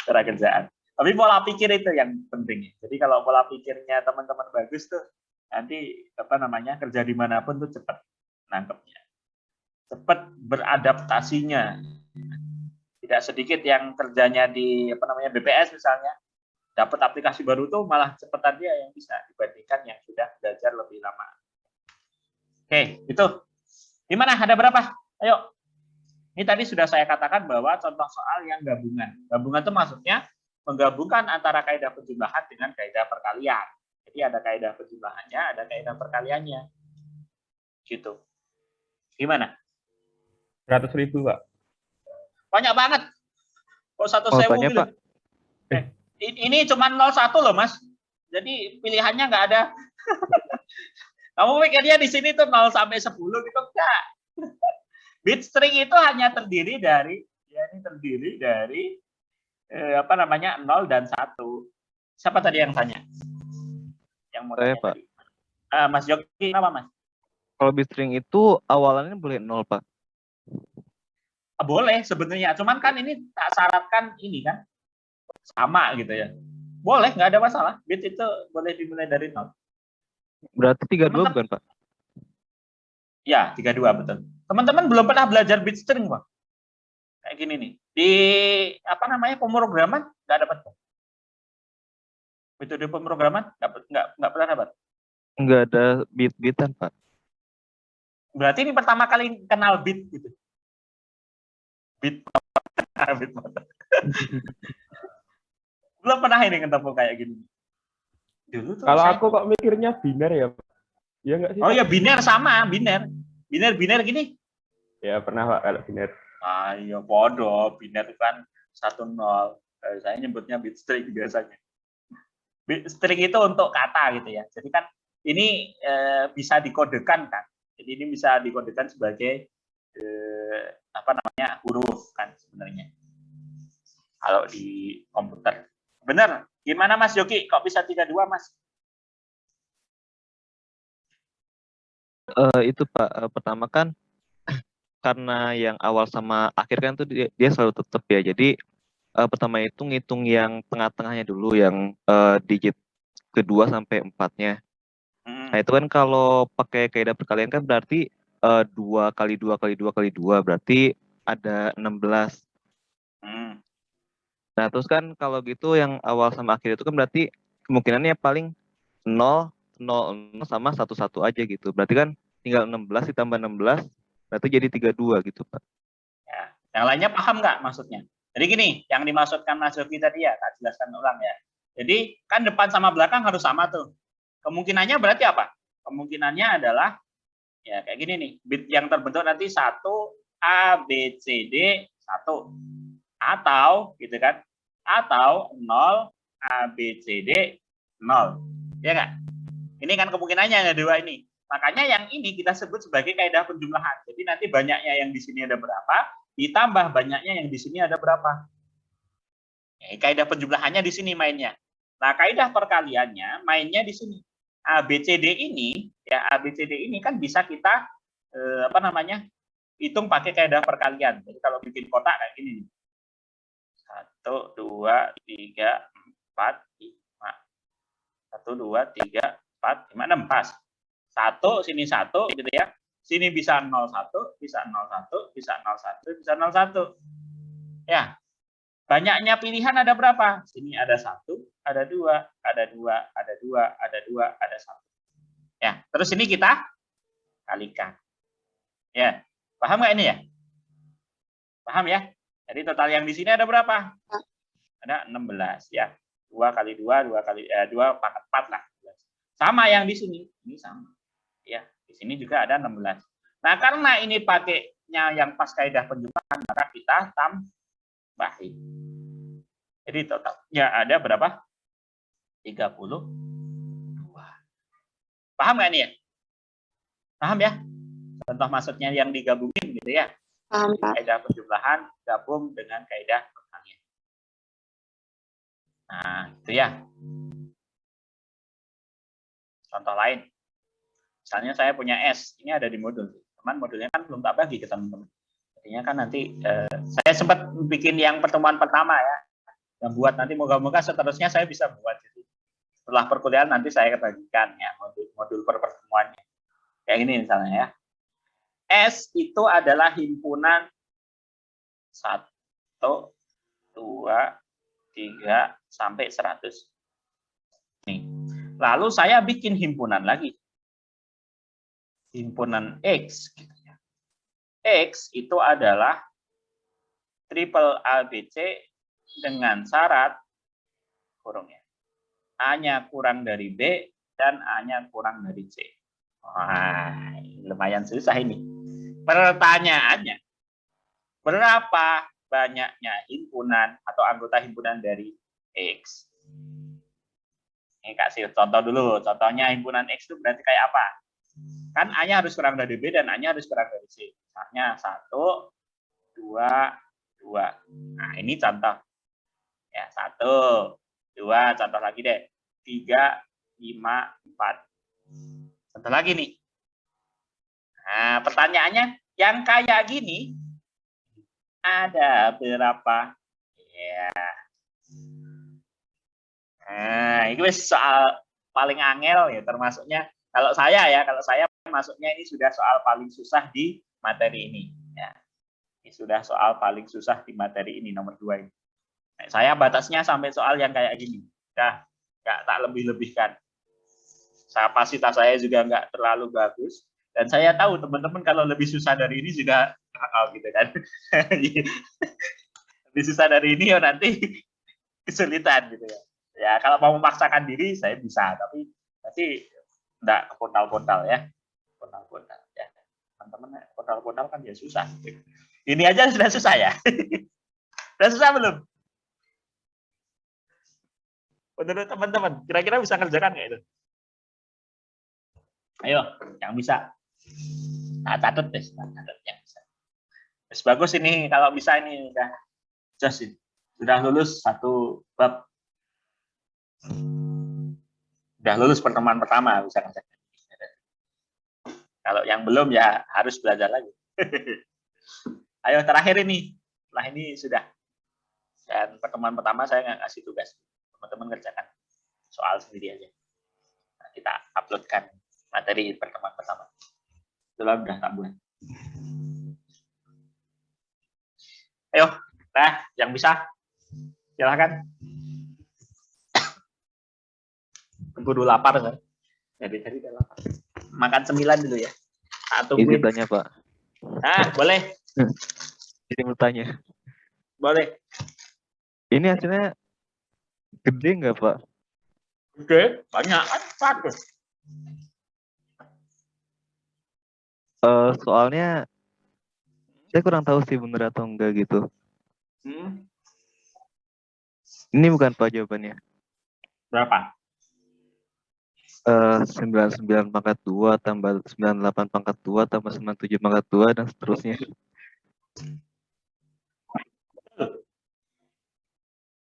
A: cara kerjaan. Tapi pola pikir itu yang penting. Jadi kalau pola pikirnya teman-teman bagus tuh, nanti apa namanya kerja dimanapun tuh cepat nangkepnya, cepat beradaptasinya. Tidak sedikit yang kerjanya di apa namanya BPS misalnya, dapat aplikasi baru tuh malah cepetan dia yang bisa dibandingkan yang sudah belajar lebih lama. Oke, itu. Gimana? Ada berapa? Ayo. Ini tadi sudah saya katakan bahwa contoh soal yang gabungan. Gabungan itu maksudnya menggabungkan antara kaidah penjumlahan dengan kaidah perkalian. Jadi ada kaidah penjumlahannya, ada kaidah perkaliannya. Gitu. Gimana?
H: 100.000, Pak.
A: Banyak banget. Kok 100.000
F: tanya,
A: gitu?
F: Pak.
A: Ini cuma 01 loh, Mas. Jadi pilihannya nggak ada. Kamu pikirnya di sini tuh 0 sampai 10 gitu enggak. Bit string itu hanya terdiri dari apa namanya 0 dan 1. Siapa tadi yang tanya? Yang mau
F: Saya,
A: tanya
F: Pak.
A: tadi. Mas Yogi, apa Mas?
F: Kalau bit string itu awalannya boleh 0, Pak.
A: Boleh sebenarnya, cuman kan ini tak syaratkan ini kan sama gitu ya. Boleh, nggak ada masalah. Bit itu boleh dimulai dari 0.
F: Berarti 32
A: Teman-teman-
F: bukan, Pak?
A: Ya, 32 betul. Teman-teman belum pernah belajar bit string, Pak. Kayak gini nih. Di apa namanya pemrograman nggak dapat. Metode pemrograman nggak pernah dapat.
F: Nggak ada bit-bitan, Pak.
A: Berarti ini pertama kali kenal bit gitu. Bit. Bit motor. Belum pernah ini ketemu kayak gini. Dulu tuh
H: Kalau
A: saya-
H: aku kok mikirnya biner ya, Pak. Iya nggak sih?
A: Oh
H: Pak?
A: ya biner sama, biner. Biner gini.
H: Ya pernah, Pak, kalau biner.
A: Ayo podo, biner kan 1-0. Saya nyebutnya bit string biasanya. Bit string itu untuk kata gitu ya. Jadi kan ini bisa dikodekan kan. Jadi ini bisa dikodekan sebagai apa namanya huruf kan sebenarnya. Kalau di komputer. Bener. Gimana Mas Yogi? Kok bisa 32 Mas?
F: Itu, Pak. Pertama kan karena yang awal sama akhir kan tuh dia selalu tetap ya. Jadi pertama itu ngitung yang tengah-tengahnya dulu, yang digit kedua sampai 4-nya. Nah itu kan kalau pakai kaidah perkalian kan berarti 2 kali 2 kali 2 kali 2 berarti ada 16. Nah terus kan kalau gitu yang awal sama akhir itu kan berarti kemungkinannya paling 0, 0, 0 sama 1, 1 aja gitu. Berarti kan tinggal 16 ditambah 16 berarti jadi 32 gitu, Pak.
A: Ya. Yang lainnya paham nggak maksudnya? Jadi gini, yang dimaksudkan Mas Yogi tadi ya, tak jelaskan ulang ya. Jadi kan depan sama belakang harus sama tuh. Kemungkinannya berarti apa? Kemungkinannya adalah ya kayak gini nih, bit yang terbentuk nanti 1 A B C D 1 atau gitu kan? Atau 0 A B C D 0. Ya nggak? Ini kan kemungkinannya yang dua ini. Makanya yang ini kita sebut sebagai kaidah penjumlahan. Jadi nanti banyaknya yang di sini ada berapa, ditambah banyaknya yang di sini ada berapa. Ya, kaidah penjumlahannya di sini mainnya. Nah, kaidah perkaliannya mainnya di sini. ABCD ini, ya ABCD ini kan bisa kita apa namanya? Hitung pakai kaidah perkalian. Jadi kalau bikin kotak kayak gini nih. 1 2 3 4 5. 1 2 3 4 5 6 pas. 1 sini 1 gitu ya. Sini bisa 01, bisa 01, bisa 01, bisa 01. Ya. Banyaknya pilihan ada berapa? Sini ada 1, ada 2, ada 2, ada 2, ada 2, ada 1. Ya, terus ini kita kalikan. Ya. Paham nggak ini ya? Paham ya? Jadi total yang di sini ada berapa? Ada 16 ya. 2 kali 2, 2 kali 2 pangkat 4 lah. Sama yang di sini. Ini sama. Ya, di sini juga ada 16. Nah, karena ini pakainya yang pas kaidah penjumlahan, maka kita tambahin. Jadi totalnya ada berapa? 32. Paham nggak ini ya? Paham ya? Contoh maksudnya yang digabungin gitu ya.
G: Paham, Pak.
A: Kaidah penjumlahan gabung dengan kaidah perkalian. Nah, itu ya. Contoh lain. Misalnya saya punya S, ini ada di modul. Teman modulnya kan belum tak bagi ke teman-teman. Artinya kan nanti saya sempat bikin yang pertemuan pertama ya. yang buat nanti moga-moga seterusnya saya bisa buat. Jadi setelah perkuliahan nanti saya bagikan ya modul per pertemuannya. Kayak ini misalnya ya. S itu adalah himpunan 1, 2, 3 sampai 100. Nih. Lalu saya bikin himpunan lagi. Himpunan X. X itu adalah triple ABC dengan syarat kurungnya. A-nya kurang dari B dan A-nya kurang dari C. Wah, lumayan susah ini. Pertanyaannya, berapa banyaknya himpunan atau anggota himpunan dari X? Ini kasih contoh dulu. Contohnya himpunan X itu berarti kayak apa? Kan A-nya harus kurang dari B dan A-nya harus kurang dari C. Misalnya 1, 2, 2. Nah, ini contoh. Ya, 1, 2, contoh lagi deh. 3, 5, 4. Contoh lagi nih. Nah, pertanyaannya, yang kayak gini, ada berapa? Ya. Nah, ini soal paling angel ya, termasuknya. Kalau saya masuknya ini sudah soal paling susah di materi ini. Ya. Ini sudah soal paling susah di materi ini, nomor 2 ini. Nah, saya batasnya sampai soal yang kayak gini. Nggak tak lebih-lebihkan. Kapasitas saya juga nggak terlalu bagus. Dan saya tahu teman-teman kalau lebih susah dari ini juga gitu kan. Lebih susah dari ini ya nanti kesulitan gitu ya. Ya kalau mau memaksakan diri saya bisa, tapi nanti nggak pontal-pontal ya. Pontal-pontal ya. Teman-teman pontal-pontal kan ya susah. Ini aja sudah susah ya. Sudah susah belum? Menurut teman-teman, kira-kira bisa kerjakan nggak itu? Ayo, yang bisa. Nah, catat deh, catat yang bisa. Terus bagus ini, kalau bisa ini sudah lulus 1 bab. Sudah lulus pertemuan pertama bisa kerjakan. Kalau yang belum ya harus belajar lagi. Ayo terakhir ini, setelah ini sudah. Dan pertemuan pertama saya nggak kasih tugas. Teman-teman kerjakan soal sendiri aja. Nah, kita uploadkan materi pertemuan pertama. Itulah udah tak buat. Ayo, nah yang bisa silahkan. Keburu lapar kan? Jadi udah lapar. Makan 9 dulu ya.
F: Izin tanya Pak.
A: Nah, boleh.
F: Izin bertanya.
A: Boleh.
F: Ini hasilnya gede nggak Pak?
A: Gede, banyak kan? Bagus.
F: Soalnya saya kurang tahu sih bener atau enggak gitu. Ini bukan Pak jawabannya.
A: Berapa?
F: 99 pangkat 2 tambah 98 pangkat 2 tambah 97 pangkat 2 dan seterusnya.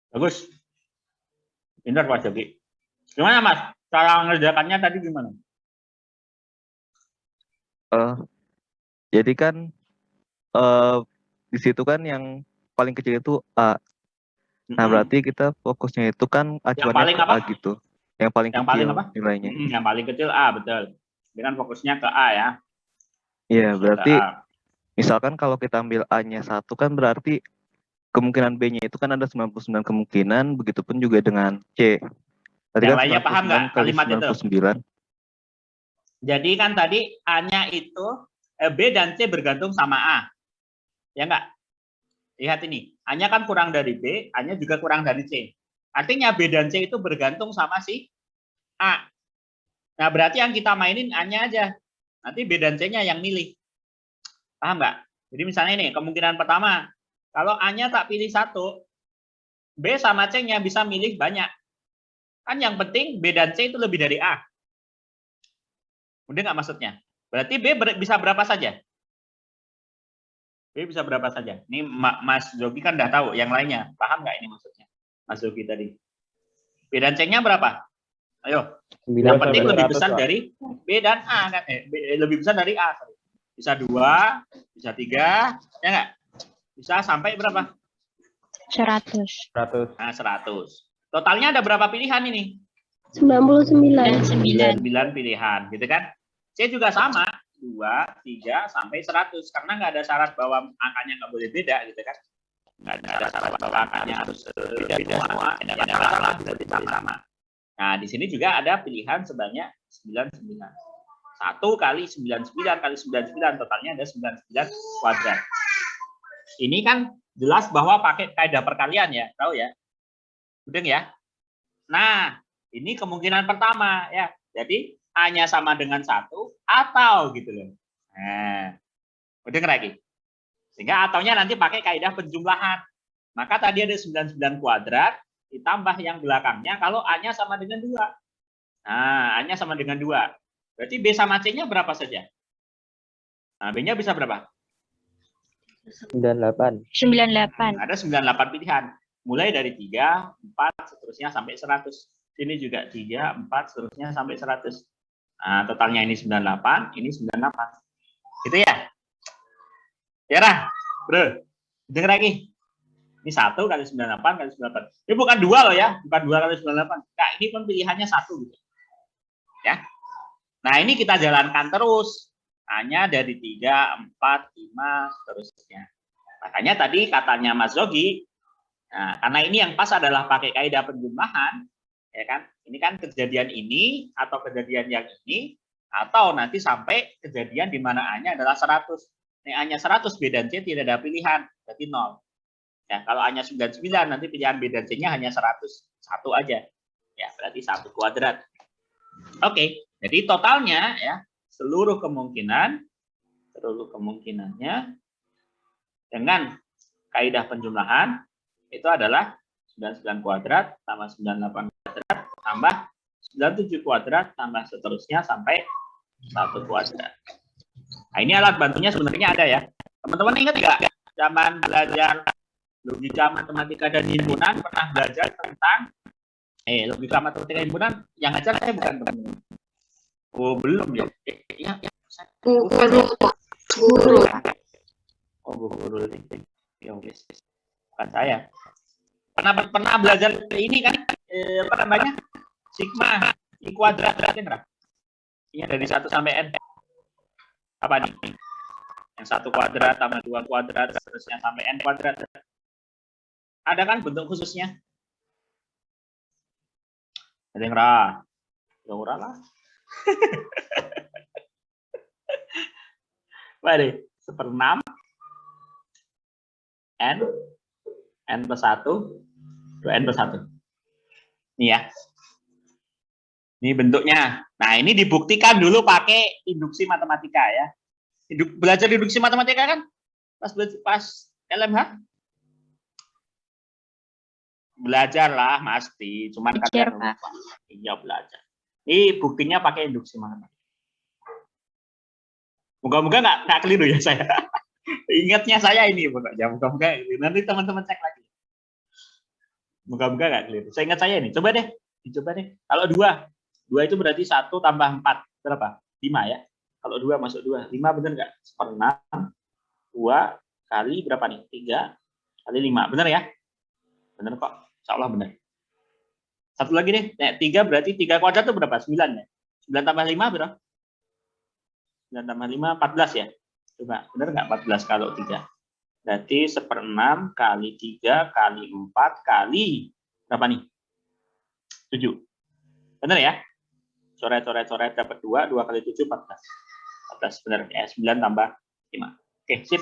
A: Bagus. Pintar Pak Jogi. Gimana Mas? Cara mengerjakannya tadi gimana?
F: Jadi kan di situ kan yang paling kecil itu A. Nah, berarti kita fokusnya itu kan acuannya ke A gitu. Yang paling kecil
A: apa?
F: Nilainya.
A: Yang paling kecil A, betul. Dengan fokusnya ke A ya.
F: Iya, berarti misalkan kalau kita ambil A-nya 1 kan berarti kemungkinan B-nya itu kan ada 99 kemungkinan, begitupun juga dengan C. Tadi
A: yang
F: kan
A: lainnya paham nggak kalimat
F: 99.
A: itu? Jadi kan tadi A-nya itu B dan C bergantung sama A. Ya enggak? Lihat ini. A-nya kan kurang dari B, A-nya juga kurang dari C. Artinya B dan C itu bergantung sama si A. Nah, berarti yang kita mainin A-nya aja. Nanti B dan C-nya yang milih. Paham nggak? Jadi misalnya ini, kemungkinan pertama, kalau A-nya tak pilih 1, B sama C-nya bisa milih banyak. Kan yang penting B dan C itu lebih dari A. Udah nggak maksudnya? Berarti B bisa berapa saja? B bisa berapa saja? Ini Mas Zogi kan udah tahu, yang lainnya. Paham nggak ini maksudnya? Mas Zogi tadi. B dan C-nya berapa? Ayo. Yang penting lebih besar dari B dan A kan? Lebih besar dari A. Bisa 2, bisa 3, ya nggak? Bisa sampai berapa?
G: 100.
H: 100.
A: Nah, 100. Totalnya ada berapa pilihan ini?
B: 99.
G: 9.
A: 9 pilihan, gitu kan? C juga sama, 2, 3, sampai 100. Karena nggak ada syarat bahwa angkanya nggak boleh beda, gitu kan? Nggak ada syarat bahwa angkanya harus beda semua, tidak ada masalah, berarti sama. Nah, di sini juga ada pilihan sebanyak 99. 1 kali 99 kali 99, totalnya ada 99 kuadrat. Ini kan jelas bahwa pakai kaidah perkalian ya, tahu ya? Mudeng ya? Nah, ini kemungkinan pertama ya. Jadi A-nya sama dengan 1 atau gitu loh. Nah, mudeng lagi. Sehingga ataunya nanti pakai kaidah penjumlahan. Maka tadi ada 99 kuadrat ditambah yang belakangnya kalau A-nya sama dengan 2. Nah, A-nya sama dengan 2. Berarti B sama C-nya berapa saja? Nah, B-nya bisa berapa?
H: 98.
G: 98.
A: Ada 98 pilihan. Mulai dari 3, 4, seterusnya sampai 100. Sini juga 3, 4, seterusnya sampai 100. Nah, totalnya ini 98, ini 98. Gitu ya? Ya, Rah? Bro, dengar lagi. Ini 1 kali 98 kali 98. Ini bukan 2 loh ya, bukan 2 kali 98. Nah, ini pun pilihannya 1 gitu. Ya. Nah, ini kita jalankan terus. Hanya dari 3, 4, 5, seterusnya. Makanya tadi katanya Mas Zogi, nah, karena ini yang pas adalah pakai kaidah penjumlahan, ya kan? Ini kan kejadian ini atau kejadian yang ini atau nanti sampai kejadian di mana A-nya adalah 100. Nih A-nya 100, B dan C tidak ada pilihan, berarti 0. Ya, kalau A-nya 99 nanti pilihan B dan C-nya hanya 100, 1 aja. Ya, berarti 1 kuadrat. Oke, jadi totalnya ya seluruh kemungkinannya dengan kaidah penjumlahan itu adalah 99 kuadrat tambah 98 kuadrat tambah 97 kuadrat tambah seterusnya sampai 1 kuadrat. Nah, ini alat bantunya sebenarnya ada ya. Teman-teman ingat nggak zaman belajar logika matematika dan himpunan pernah belajar tentang logika matematika dan himpunan yang ngajar saya bukan teman-teman. Oh, belum ya? Ya.
G: Guru.
A: Oh, guru. Ya, bukan saya. Pernah belajar ini kan apa namanya? Sigma I kuadrat kan? Ini dari 1 sampai n. Apa nih? Yang 1 kuadrat tambah 2 kuadrat seterusnya sampai n kuadrat. Ada kan bentuk khususnya? Ada yang ora lah. Mari, 1/6 n plus 1, 2n plus 1. Ini ya. Ini bentuknya. Nah, ini dibuktikan dulu pakai induksi matematika ya. Belajar induksi matematika kan? Pas LMH? Belajar lah, pasti. Cuman
G: Belajar,
A: kalian
G: Pak.
A: lupa. Iya, belajar. Ini buktinya pakai induksi matematika. Moga-moga nggak keliru ya saya. Ingatnya saya ini pokoknya. Moga-moga nanti teman-teman cek lagi. Moga-moga nggak keliru. Saya ingat saya ini. Coba deh. Dicoba deh. Kalau 2 itu berarti 1 tambah 4. Berapa? 5 ya. Kalau 2 masuk 2. 5 bener nggak? 1/6. 2 kali berapa nih? 3 kali 5. Bener ya? Bener kok. Insya Allah bener. Satu lagi deh. 3 berarti 3 kuadrat itu berapa? 9 ya. 9 tambah 5 berapa? 9 tambah 5, 14 ya. Coba, bener nggak 14 kalau 3? Berarti 1/6 kali 3 kali 4 kali berapa nih? 7. Bener ya? Coret dapat 2 kali 7 14. 14 bener ya, 9 tambah 5. Oke, sip.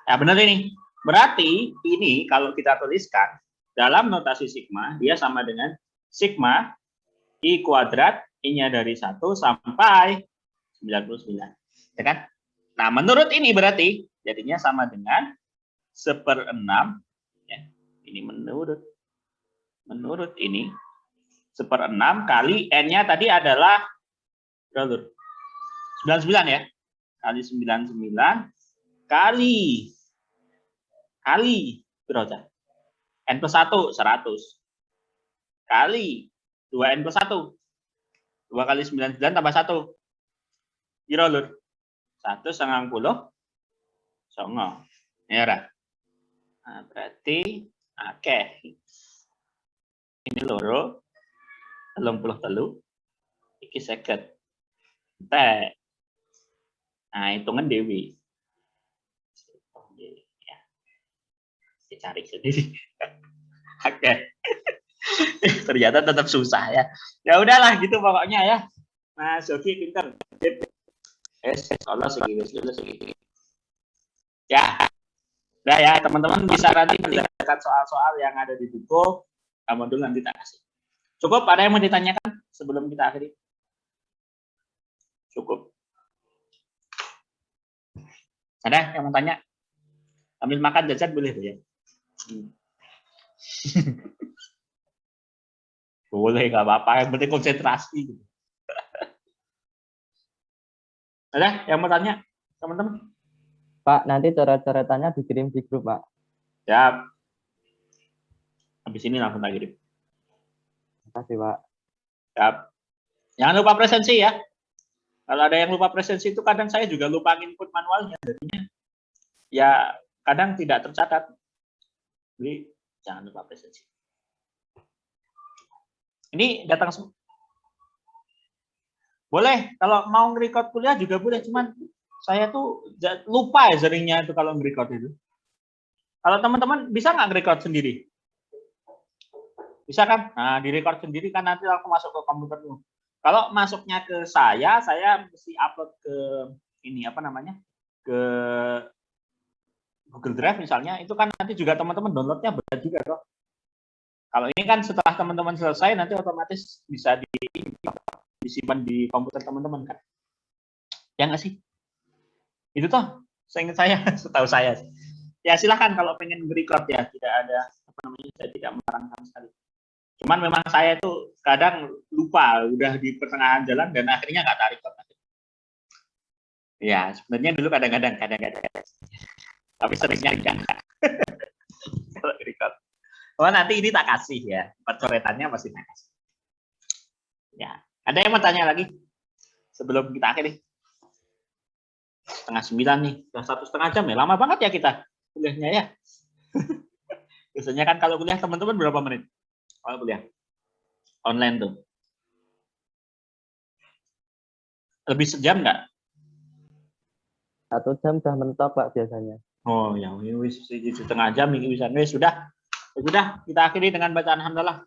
A: Nah, bener ini. Berarti ini kalau kita tuliskan dalam notasi sigma, dia sama dengan sigma I kuadrat, I-nya dari 1 sampai 99. Ya kan? Nah, menurut ini berarti jadinya sama dengan 1/6 ya. Ini menurut ini 1/6 kali n-nya tadi adalah 99 ya. Kali 99 kali berapa? N plus 1 100 kali 2n plus 1. 2 kali 99 tambah 1. Piro lur? 190. Songo. Ya, Ra. Nah, berarti Oke. Ini loro. 33. Iki 50. Entek. Nah, hitungan Dewi. Ya. Dicari sendiri. Oke. Ternyata tetap susah ya. Ya udahlah gitu pokoknya ya. Mas Yogi pinter. Allah segini. Ya. Udah ya, teman-teman bisa nanti meninggalkan soal-soal yang ada di buku. Kamu dulu nanti tak kasih. Cukup, ada yang mau ditanyakan sebelum kita akhiri? Cukup. Ada yang mau tanya? Ambil makan jajan boleh ya? Boleh, nggak apa-apa. Yang penting konsentrasi. Ada yang mau tanya, teman-teman?
I: Pak, nanti coret-coretannya dikirim di grup, Pak.
A: Ya. Habis ini langsung tak kirim.
I: Terima kasih, Pak.
A: Siap. Jangan lupa presensi ya. Kalau ada yang lupa presensi itu kadang saya juga lupa input manualnya. Jadinya ya kadang tidak tercatat. Jadi jangan lupa presensi. Ini datang semua. Boleh, kalau mau nge-record kuliah juga boleh. Cuman saya tuh lupa ya seringnya itu kalau nge-record itu. Kalau teman-teman bisa nggak nge-record sendiri? Bisa kan? Nah, di-record sendiri kan nanti langsung masuk ke komputermu. Kalau masuknya ke saya mesti upload ke ini apa namanya? Ke Google Drive misalnya, itu kan nanti juga teman-teman downloadnya berat juga kok. Kalau ini kan setelah teman-teman selesai nanti otomatis bisa disimpan di komputer teman-teman kan. Ya nggak sih? Itu toh, seingat saya, setahu saya. Ya silahkan kalau pengen record ya, tidak ada apa namanya, saya tidak melarang sama sekali. Cuman memang saya itu kadang lupa, udah di pertengahan jalan dan akhirnya nggak tarik record. Ya sebenarnya dulu kadang-kadang, tapi seringnya enggak. Kalau record. Oh nanti ini tak kasih ya, coretannya pasti tak kasih. Ya, ada yang mau tanya lagi sebelum kita akhiri? 8:30 nih, udah 1,5 jam ya, lama banget ya kita kuliahnya ya. Biasanya kan kalau kuliah teman-teman berapa menit? Kalau kuliah online tuh lebih sejam nggak?
I: 1 jam sudah mentok, Pak, biasanya.
A: Oh ya, wis 1,5 jam ini bisa. Wis sudah kita akhiri dengan bacaan hamdalah.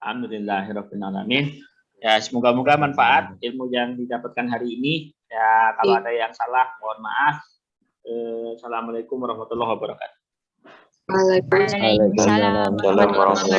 A: Alhamdulillahirabbil alamin. Ya, semoga-moga manfaat ilmu yang didapatkan hari ini. Ya, kalau ada yang salah mohon maaf. Assalamualaikum warahmatullahi wabarakatuh.
G: Waalaikumsalam warahmatullahi wabarakatuh.